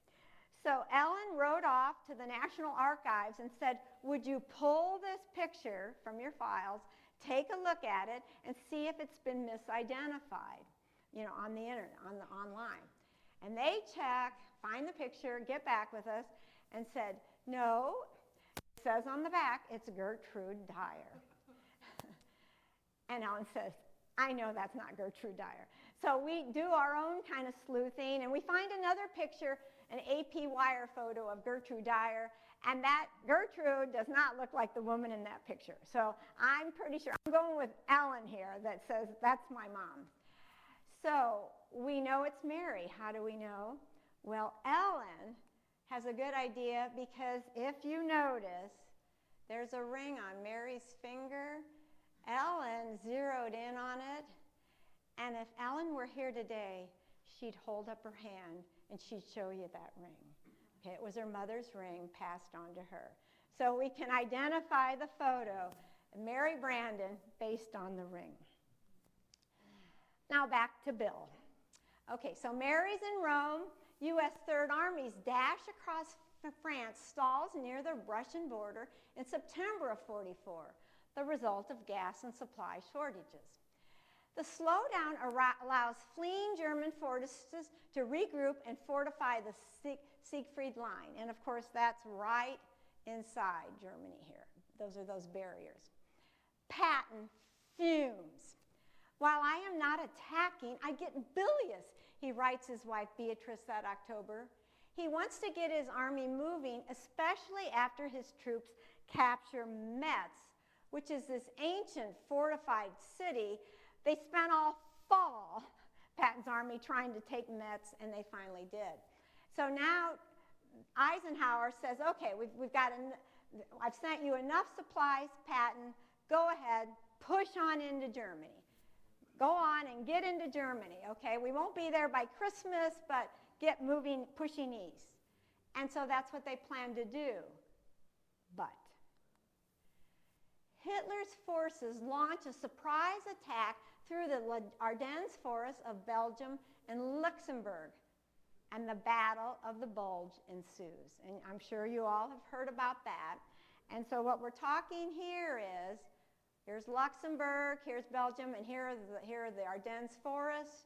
So Ellen wrote off to the National Archives and said, "Would you pull this picture from your files, take a look at it, and see if it's been misidentified, on the internet, online?" And they check, find the picture, get back with us, and said, "No, it says on the back, it's Gertrude Dyer." And Ellen says, "I know that's not Gertrude Dyer." So we do our own kind of sleuthing, and we find another picture, an AP wire photo of Gertrude Dyer, and that Gertrude does not look like the woman in that picture. So I'm pretty sure, I'm going with Ellen here, that says that's my mom. So we know it's Mary. How do we know? Well, Ellen has a good idea, because if you notice, there's a ring on Mary's finger. Ellen zeroed in on it, and if Ellen were here today, she'd hold up her hand and she'd show you that ring. Okay, it was her mother's ring passed on to her. So we can identify the photo, Mary Brandon, based on the ring. Now back to Bill. Okay, so Mary's in Rome. U.S. Third Army's dash across France stalls near the Russian border in September of '44, the result of gas and supply shortages. The slowdown allows fleeing German fortresses to regroup and fortify the Siegfried line. And of course, that's right inside Germany here. Those are those barriers. Patton fumes. While I am not attacking, I get bilious, he writes his wife Beatrice that October. He wants to get his army moving, especially after his troops capture Metz, which is this ancient fortified city. They spent all fall, Patton's army, trying to take Metz, and they finally did. So now Eisenhower says, okay, I've sent you enough supplies, Patton, go ahead, push on into Germany. Go on and get into Germany, okay? We won't be there by Christmas, but get moving, pushing east. And so that's what they plan to do. But Hitler's forces launch a surprise attack through the Ardennes forests of Belgium and Luxembourg, and the Battle of the Bulge ensues. And I'm sure you all have heard about that. And so what we're talking here is, here's Luxembourg, here's Belgium, and here are the Ardennes forests.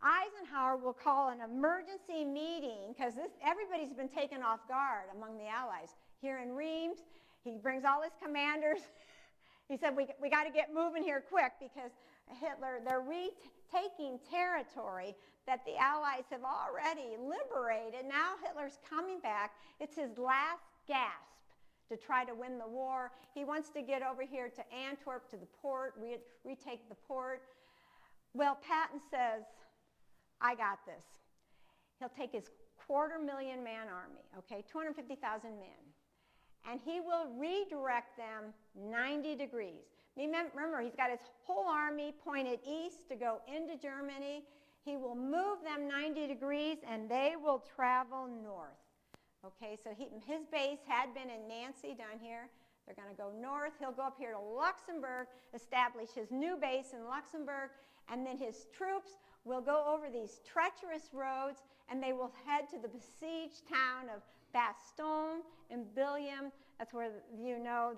Eisenhower will call an emergency meeting, because everybody's been taken off guard among the Allies. Here in Reims, he brings all his commanders. He said, we got to get moving here quick, because they're retaking territory that the Allies have already liberated. Now Hitler's coming back. It's his last gasp to try to win the war. He wants to get over here to Antwerp, to the port, retake the port. Well, Patton says, I got this. He'll take his 250,000-man army, okay, 250,000 men, and he will redirect them 90 degrees. Remember, he's got his whole army pointed east to go into Germany. He will move them 90 degrees, and they will travel north. Okay, so his base had been in Nancy down here. They're going to go north. He'll go up here to Luxembourg, establish his new base in Luxembourg, and then his troops will go over these treacherous roads, and they will head to the besieged town of Bastogne and Billiam. That's where, you know,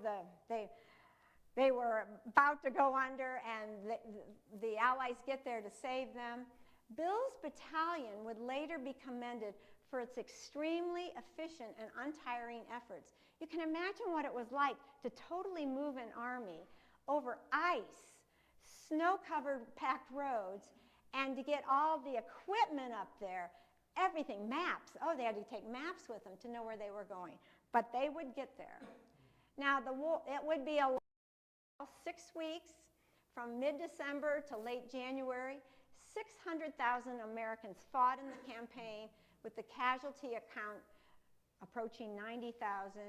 they were about to go under, and the Allies get there to save them. Bill's battalion would later be commended for its extremely efficient and untiring efforts. You can imagine what it was like to totally move an army over ice, snow-covered packed roads, and to get all the equipment up there, everything, maps. Oh, they had to take maps with them to know where they were going, but they would get there. Now, it would be 6 weeks from mid-December to late January. 600,000 Americans fought in the campaign, with the casualty account approaching 90,000.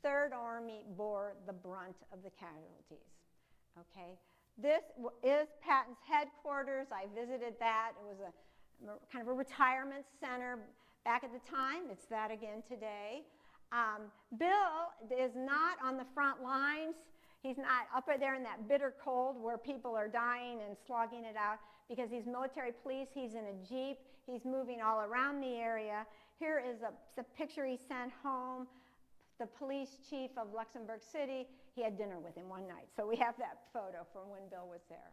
Third Army bore the brunt of the casualties. Okay, this is Patton's headquarters. I visited that. It was a kind of a retirement center back at the time. It's that again today. Bill is not on the front lines. He's not up there in that bitter cold where people are dying and slogging it out, because he's military police. He's in a Jeep. He's moving all around the area. Here is a picture he sent home. The police chief of Luxembourg City, he had dinner with him one night. So we have that photo from when Bill was there.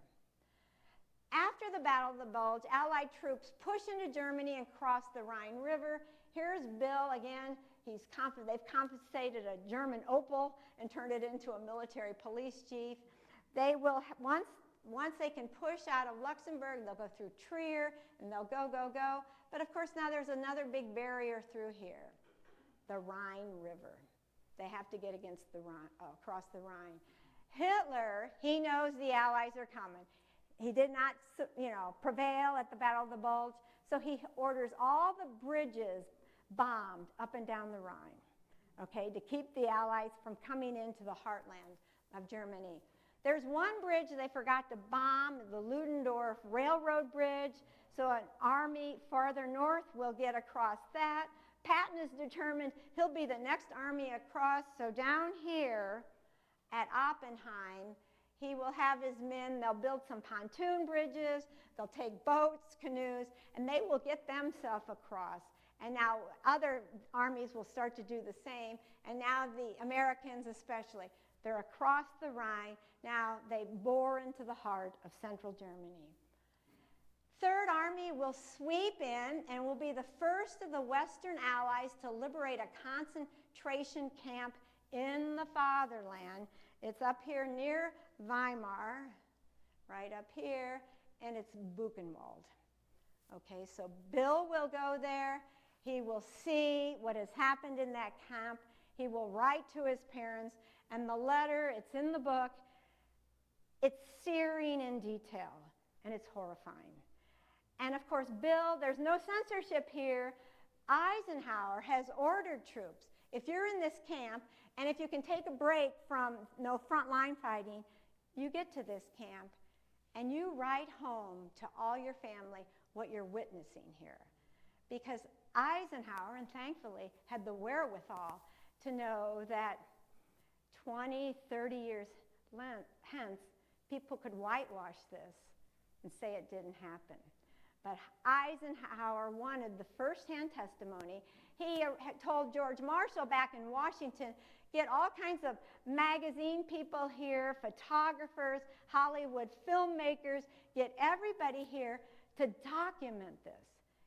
After the Battle of the Bulge, Allied troops push into Germany and cross the Rhine River. Here's Bill again. They've compensated a German Opel and turned it into a military police jeep. They will, once they can push out of Luxembourg, they'll go through Trier, and they'll go. But of course, now there's another big barrier through here, the Rhine River. They have to get across the Rhine. Hitler, he knows the Allies are coming. He did not, prevail at the Battle of the Bulge, so he orders all the bridges bombed up and down the Rhine, okay, to keep the Allies from coming into the heartland of Germany. There's one bridge they forgot to bomb, the Ludendorff Railroad Bridge, so an army farther north will get across that. Patton is determined he'll be the next army across, so down here at Oppenheim, he will have his men, they'll build some pontoon bridges, they'll take boats, canoes, and they will get themselves across. And now other armies will start to do the same, and now the Americans especially, they're across the Rhine Now, they bore into the heart of central Germany. Third Army will sweep in and will be the first of the Western Allies to liberate a concentration camp in the fatherland. It's up here near Weimar, right up here, and it's Buchenwald. Okay, so Bill will go there. He will see what has happened in that camp. He will write to his parents, and the letter, it's in the book, it's searing in detail, and it's horrifying. And of course, Bill, there's no censorship here. Eisenhower has ordered troops. If you're in this camp, and if you can take a break from no frontline fighting, you get to this camp, and you write home to all your family what you're witnessing here. Because Eisenhower, and thankfully, had the wherewithal to know that 20, 30 years hence, people could whitewash this and say it didn't happen. But Eisenhower wanted the first-hand testimony. He had told George Marshall back in Washington, get all kinds of magazine people here, photographers, Hollywood filmmakers, get everybody here to document this.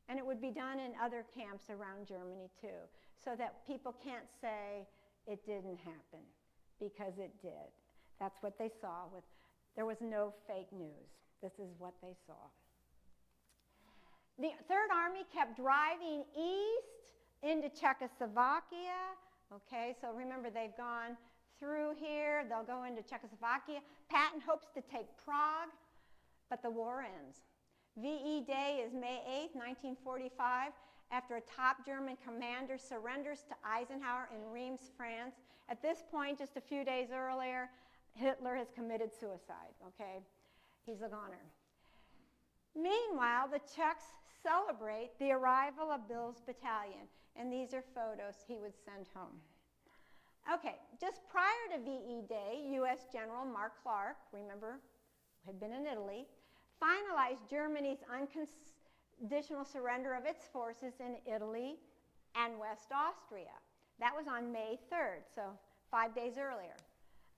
And it would be done in other camps around Germany too, so that people can't say it didn't happen, because it did. That's what they saw. There was no fake news. This is what they saw. The Third Army kept driving east into Czechoslovakia. Okay, so remember, they've gone through here. They'll go into Czechoslovakia. Patton hopes to take Prague, but the war ends. VE Day is May 8th, 1945, after a top German commander surrenders to Eisenhower in Reims, France. At this point, just a few days earlier, Hitler has committed suicide, okay? He's a goner. Meanwhile, the Czechs celebrate the arrival of Bill's battalion, and these are photos he would send home. Okay, just prior to VE Day, U.S. General Mark Clark, remember, had been in Italy, finalized Germany's unconditional surrender of its forces in Italy and West Austria. That was on May 3rd, so 5 days earlier.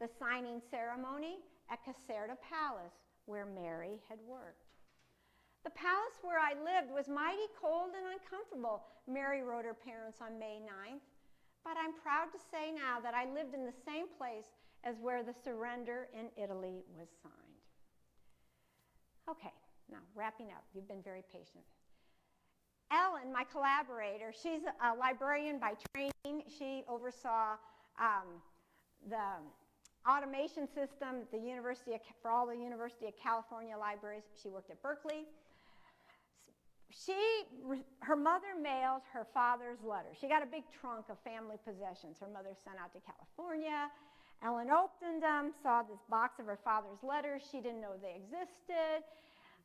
The signing ceremony at Caserta Palace, where Mary had worked. The palace where I lived was mighty cold and uncomfortable, Mary wrote her parents on May 9th. But I'm proud to say now that I lived in the same place as where the surrender in Italy was signed. Okay, now wrapping up. You've been very patient. Ellen, my collaborator, she's a librarian by training. She oversaw the automation system at the for all the University of California libraries. She worked at Berkeley. Her mother mailed her father's letters. She got a big trunk of family possessions her mother sent out to California. Ellen opened them, saw this box of her father's letters. She didn't know they existed.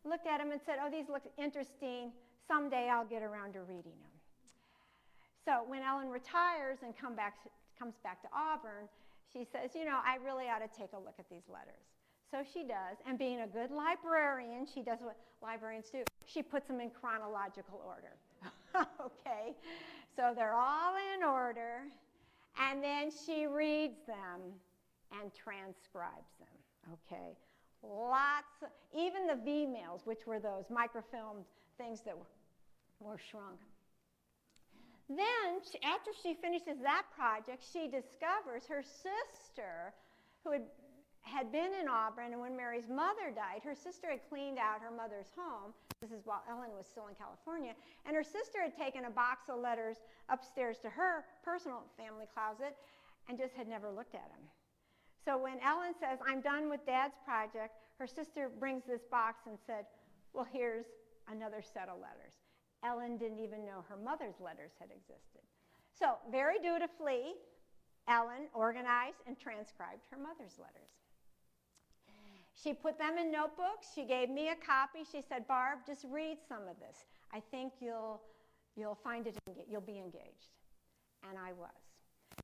Looked at them and said, oh, these look interesting. Someday I'll get around to reading them. So when Ellen retires and comes back to Auburn, she says, you know, I really ought to take a look at these letters. So she does, and being a good librarian, she does what librarians do. She puts them in chronological order. Okay, so they're all in order, and then she reads them and transcribes them, okay? Even the V-mails, which were those microfilmed things that were shrunk. Then, after she finishes that project, she discovers her sister, who had been in Auburn, and when Mary's mother died, her sister had cleaned out her mother's home. This is while Ellen was still in California. And her sister had taken a box of letters upstairs to her personal family closet and just had never looked at them. So when Ellen says, I'm done with Dad's project, her sister brings this box and said, well, here's another set of letters. Ellen didn't even know her mother's letters had existed. So very dutifully, Ellen organized and transcribed her mother's letters. She put them in notebooks. She gave me a copy. She said, Barb, just read some of this. I think you'll find it, you'll be engaged. And I was.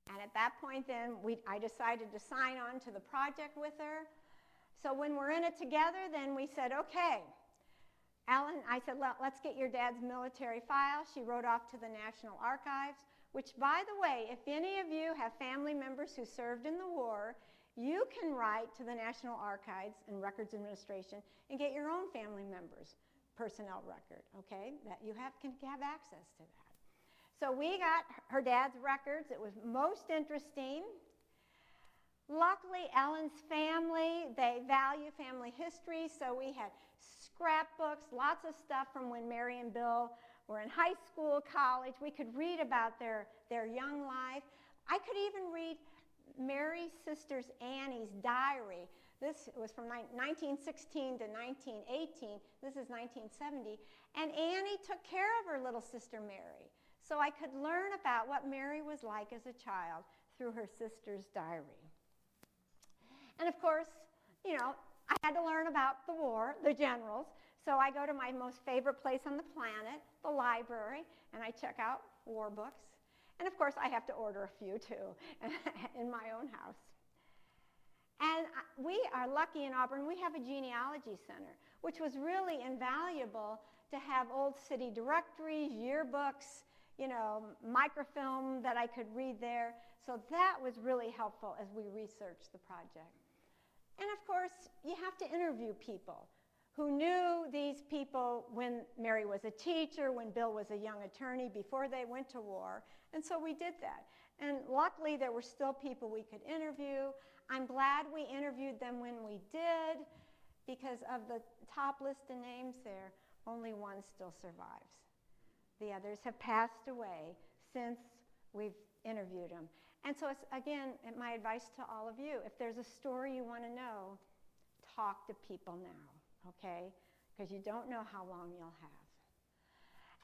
And at that point then, I decided to sign on to the project with her. So when we're in it together, then we said, okay. Ellen, I said, let's get your dad's military file. She wrote off to the National Archives, which, by the way, if any of you have family members who served in the war, you can write to the National Archives and Records Administration and get your own family members' personnel record, okay? That you can have access to that. So we got her dad's records. It was most interesting. Luckily, Ellen's family, they value family history, so we had scrapbooks, lots of stuff from when Mary and Bill were in high school, college. We could read about their young life. I could even read Mary's sister's Annie's diary. This was from 1916 to 1918. This is 1970. And Annie took care of her little sister Mary. So I could learn about what Mary was like as a child through her sister's diary. And of course, you know, I had to learn about the war, the generals. So I go to my most favorite place on the planet, the library, and I check out war books. And of course, I have to order a few too in my own house. And we are lucky in Auburn, we have a genealogy center, which was really invaluable to have old city directories, yearbooks, you know, microfilm that I could read there. So that was really helpful as we researched the project. And of course, you have to interview people who knew these people when Mary was a teacher, when Bill was a young attorney, before they went to war. And so we did that. And luckily, there were still people we could interview. I'm glad we interviewed them when we did, because of the top list of names there, only one still survives. The others have passed away since we've interviewed them. And so, it's, again, my advice to all of you, if there's a story you want to know, talk to people now, okay? Because you don't know how long you'll have.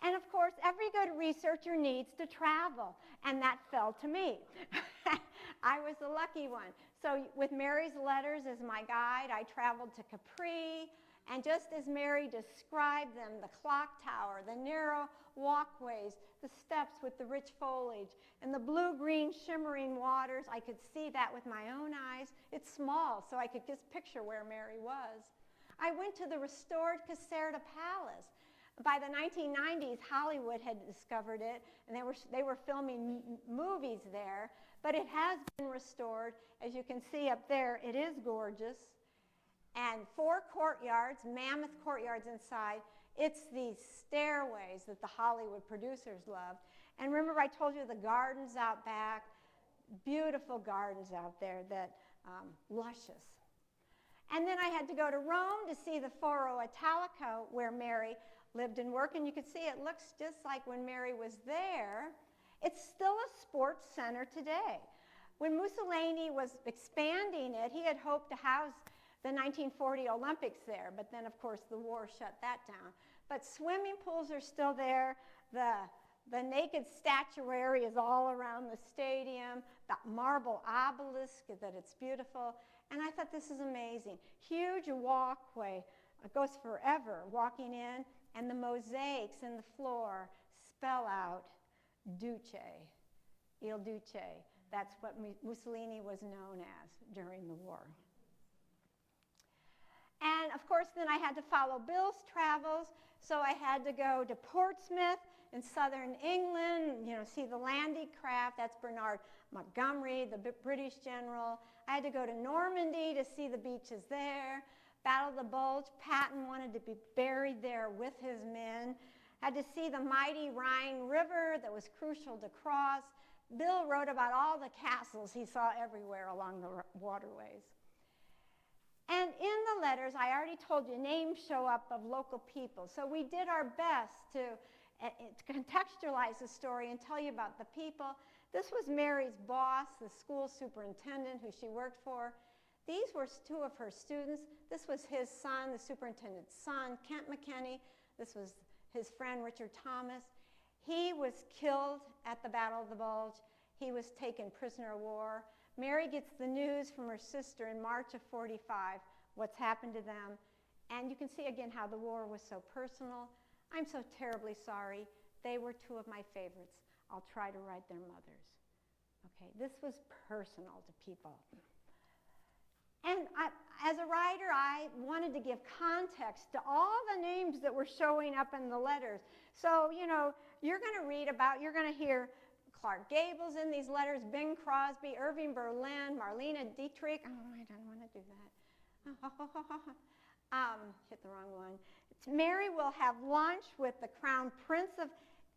And of course, every good researcher needs to travel, and that fell to me. I was the lucky one. So with Mary's letters as my guide, I traveled to Capri, and just as Mary described them, the clock tower, the narrow walkways, the steps with the rich foliage, and the blue-green shimmering waters, I could see that with my own eyes. It's small, so I could just picture where Mary was. I went to the restored Caserta Palace. By the 1990s, Hollywood had discovered it, and they were filming movies there, but it has been restored. As you can see up there, it is gorgeous. And 4 courtyards, mammoth courtyards inside. It's these stairways that the Hollywood producers loved. And remember I told you the gardens out back, beautiful gardens out there that luscious. And then I had to go to Rome to see the Foro Italico where Mary lived and worked, and you can see it looks just like when Mary was there. It's still a sports center today. When Mussolini was expanding it, he had hoped to house the 1940 Olympics there, but then of course the war shut that down. But swimming pools are still there. The naked statuary is all around the stadium. That marble obelisk, that it's beautiful. And I thought, this is amazing. Huge walkway. It goes forever walking in, and the mosaics in the floor spell out Duce, Il Duce. That's what Mussolini was known as during the war. And of course, then I had to follow Bill's travels, so I had to go to Portsmouth in southern England, see the landing craft. That's Bernard Montgomery, the British general. I had to go to Normandy to see the beaches there. Battle of the Bulge, Patton wanted to be buried there with his men. Had to see the mighty Rhine River that was crucial to cross. Bill wrote about all the castles he saw everywhere along the waterways. And in the letters, I already told you, names show up of local people. So we did our best to contextualize the story and tell you about the people. This was Mary's boss, the school superintendent who she worked for. These were 2 of her students. This was his son, the superintendent's son, Kent McKinney. This was his friend, Richard Thomas. He was killed at the Battle of the Bulge. He was taken prisoner of war. Mary gets the news from her sister in March of 45, what's happened to them. And you can see again how the war was so personal. I'm so terribly sorry. They were 2 of my favorites. I'll try to write their mothers. Okay, this was personal to people. And as a writer, I wanted to give context to all the names that were showing up in the letters. So, you're going to read about, you're going to hear Clark Gable's in these letters, Bing Crosby, Irving Berlin, Marlene Dietrich. Oh, I don't want to do that. Hit the wrong one. Mary will have lunch with the Crown Prince of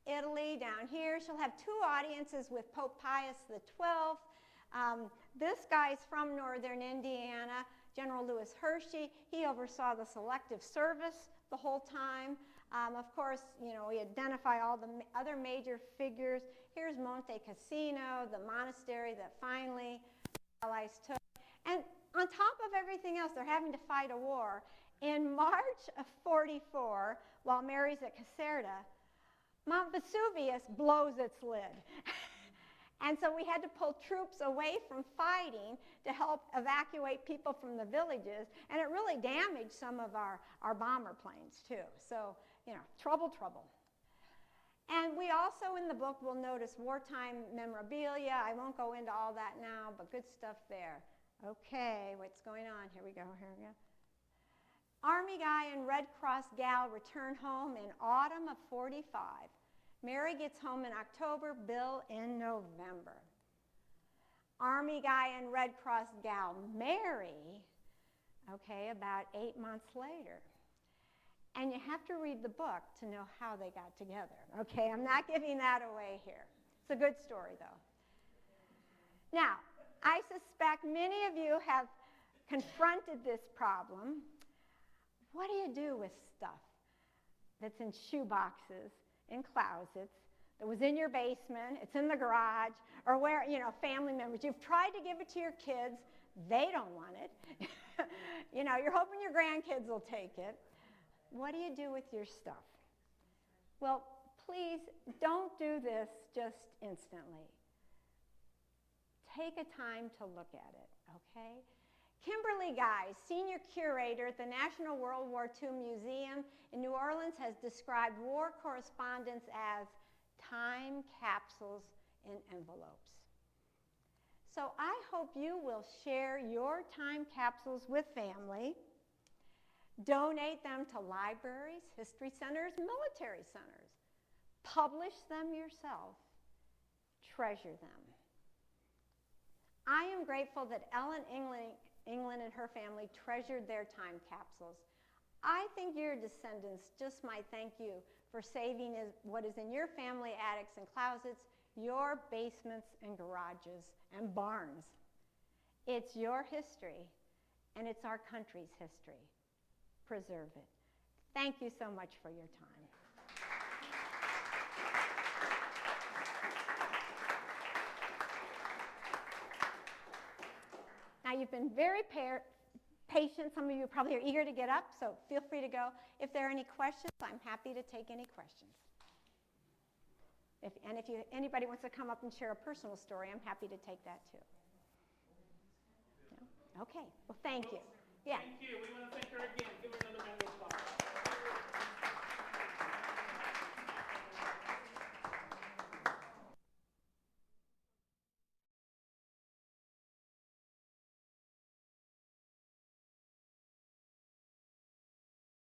Italy down here. She'll have 2 audiences with Pope Pius XII. This guy's from northern Indiana, General Lewis Hershey. He oversaw the selective service the whole time. Of course, you know, we identify all the other major figures. Here's Monte Cassino, the monastery that finally the Allies took. And on top of everything else, they're having to fight a war. In March of 44, while Mary's at Caserta, Mount Vesuvius blows its lid. And so we had to pull troops away from fighting to help evacuate people from the villages. And it really damaged some of our bomber planes, too. So, you know, trouble. And we also, in the book, will notice wartime memorabilia. I won't go into all that now, but good stuff there. Okay, what's going on? Here we go. Army guy and Red Cross gal return home in autumn of 45. Mary gets home in October, Bill in November. Army guy and Red Cross gal marry, okay, about 8 months later. And you have to read the book to know how they got together, okay? I'm not giving that away here. It's a good story, though. Now, I suspect many of you have confronted this problem. What do you do with stuff that's in shoe boxes, in closets, that was in your basement, it's in the garage, or where, you know, family members, you've tried to give it to your kids, they don't want it. You know, you're hoping your grandkids will take it. What do you do with your stuff? Well, please don't do this just instantly. Take a time to look at it, okay? Kimberly Guy, senior curator at the National World War II Museum in New Orleans, has described war correspondence as time capsules in envelopes. So I hope you will share your time capsules with family, donate them to libraries, history centers, military centers, publish them yourself, treasure them. I am grateful that Ellen England and her family treasured their time capsules. I think your descendants just might thank you for saving what is in your family attics and closets, your basements and garages and barns. It's your history, and it's our country's history. Preserve it. Thank you so much for your time. Now, you've been very patient. Some of you probably are eager to get up, so feel free to go. If there are any questions, I'm happy to take any questions. If anybody wants to come up and share a personal story, I'm happy to take that too. No? Okay, well, thank you. Yeah. Thank you. We want to thank her again. Give her another round of applause.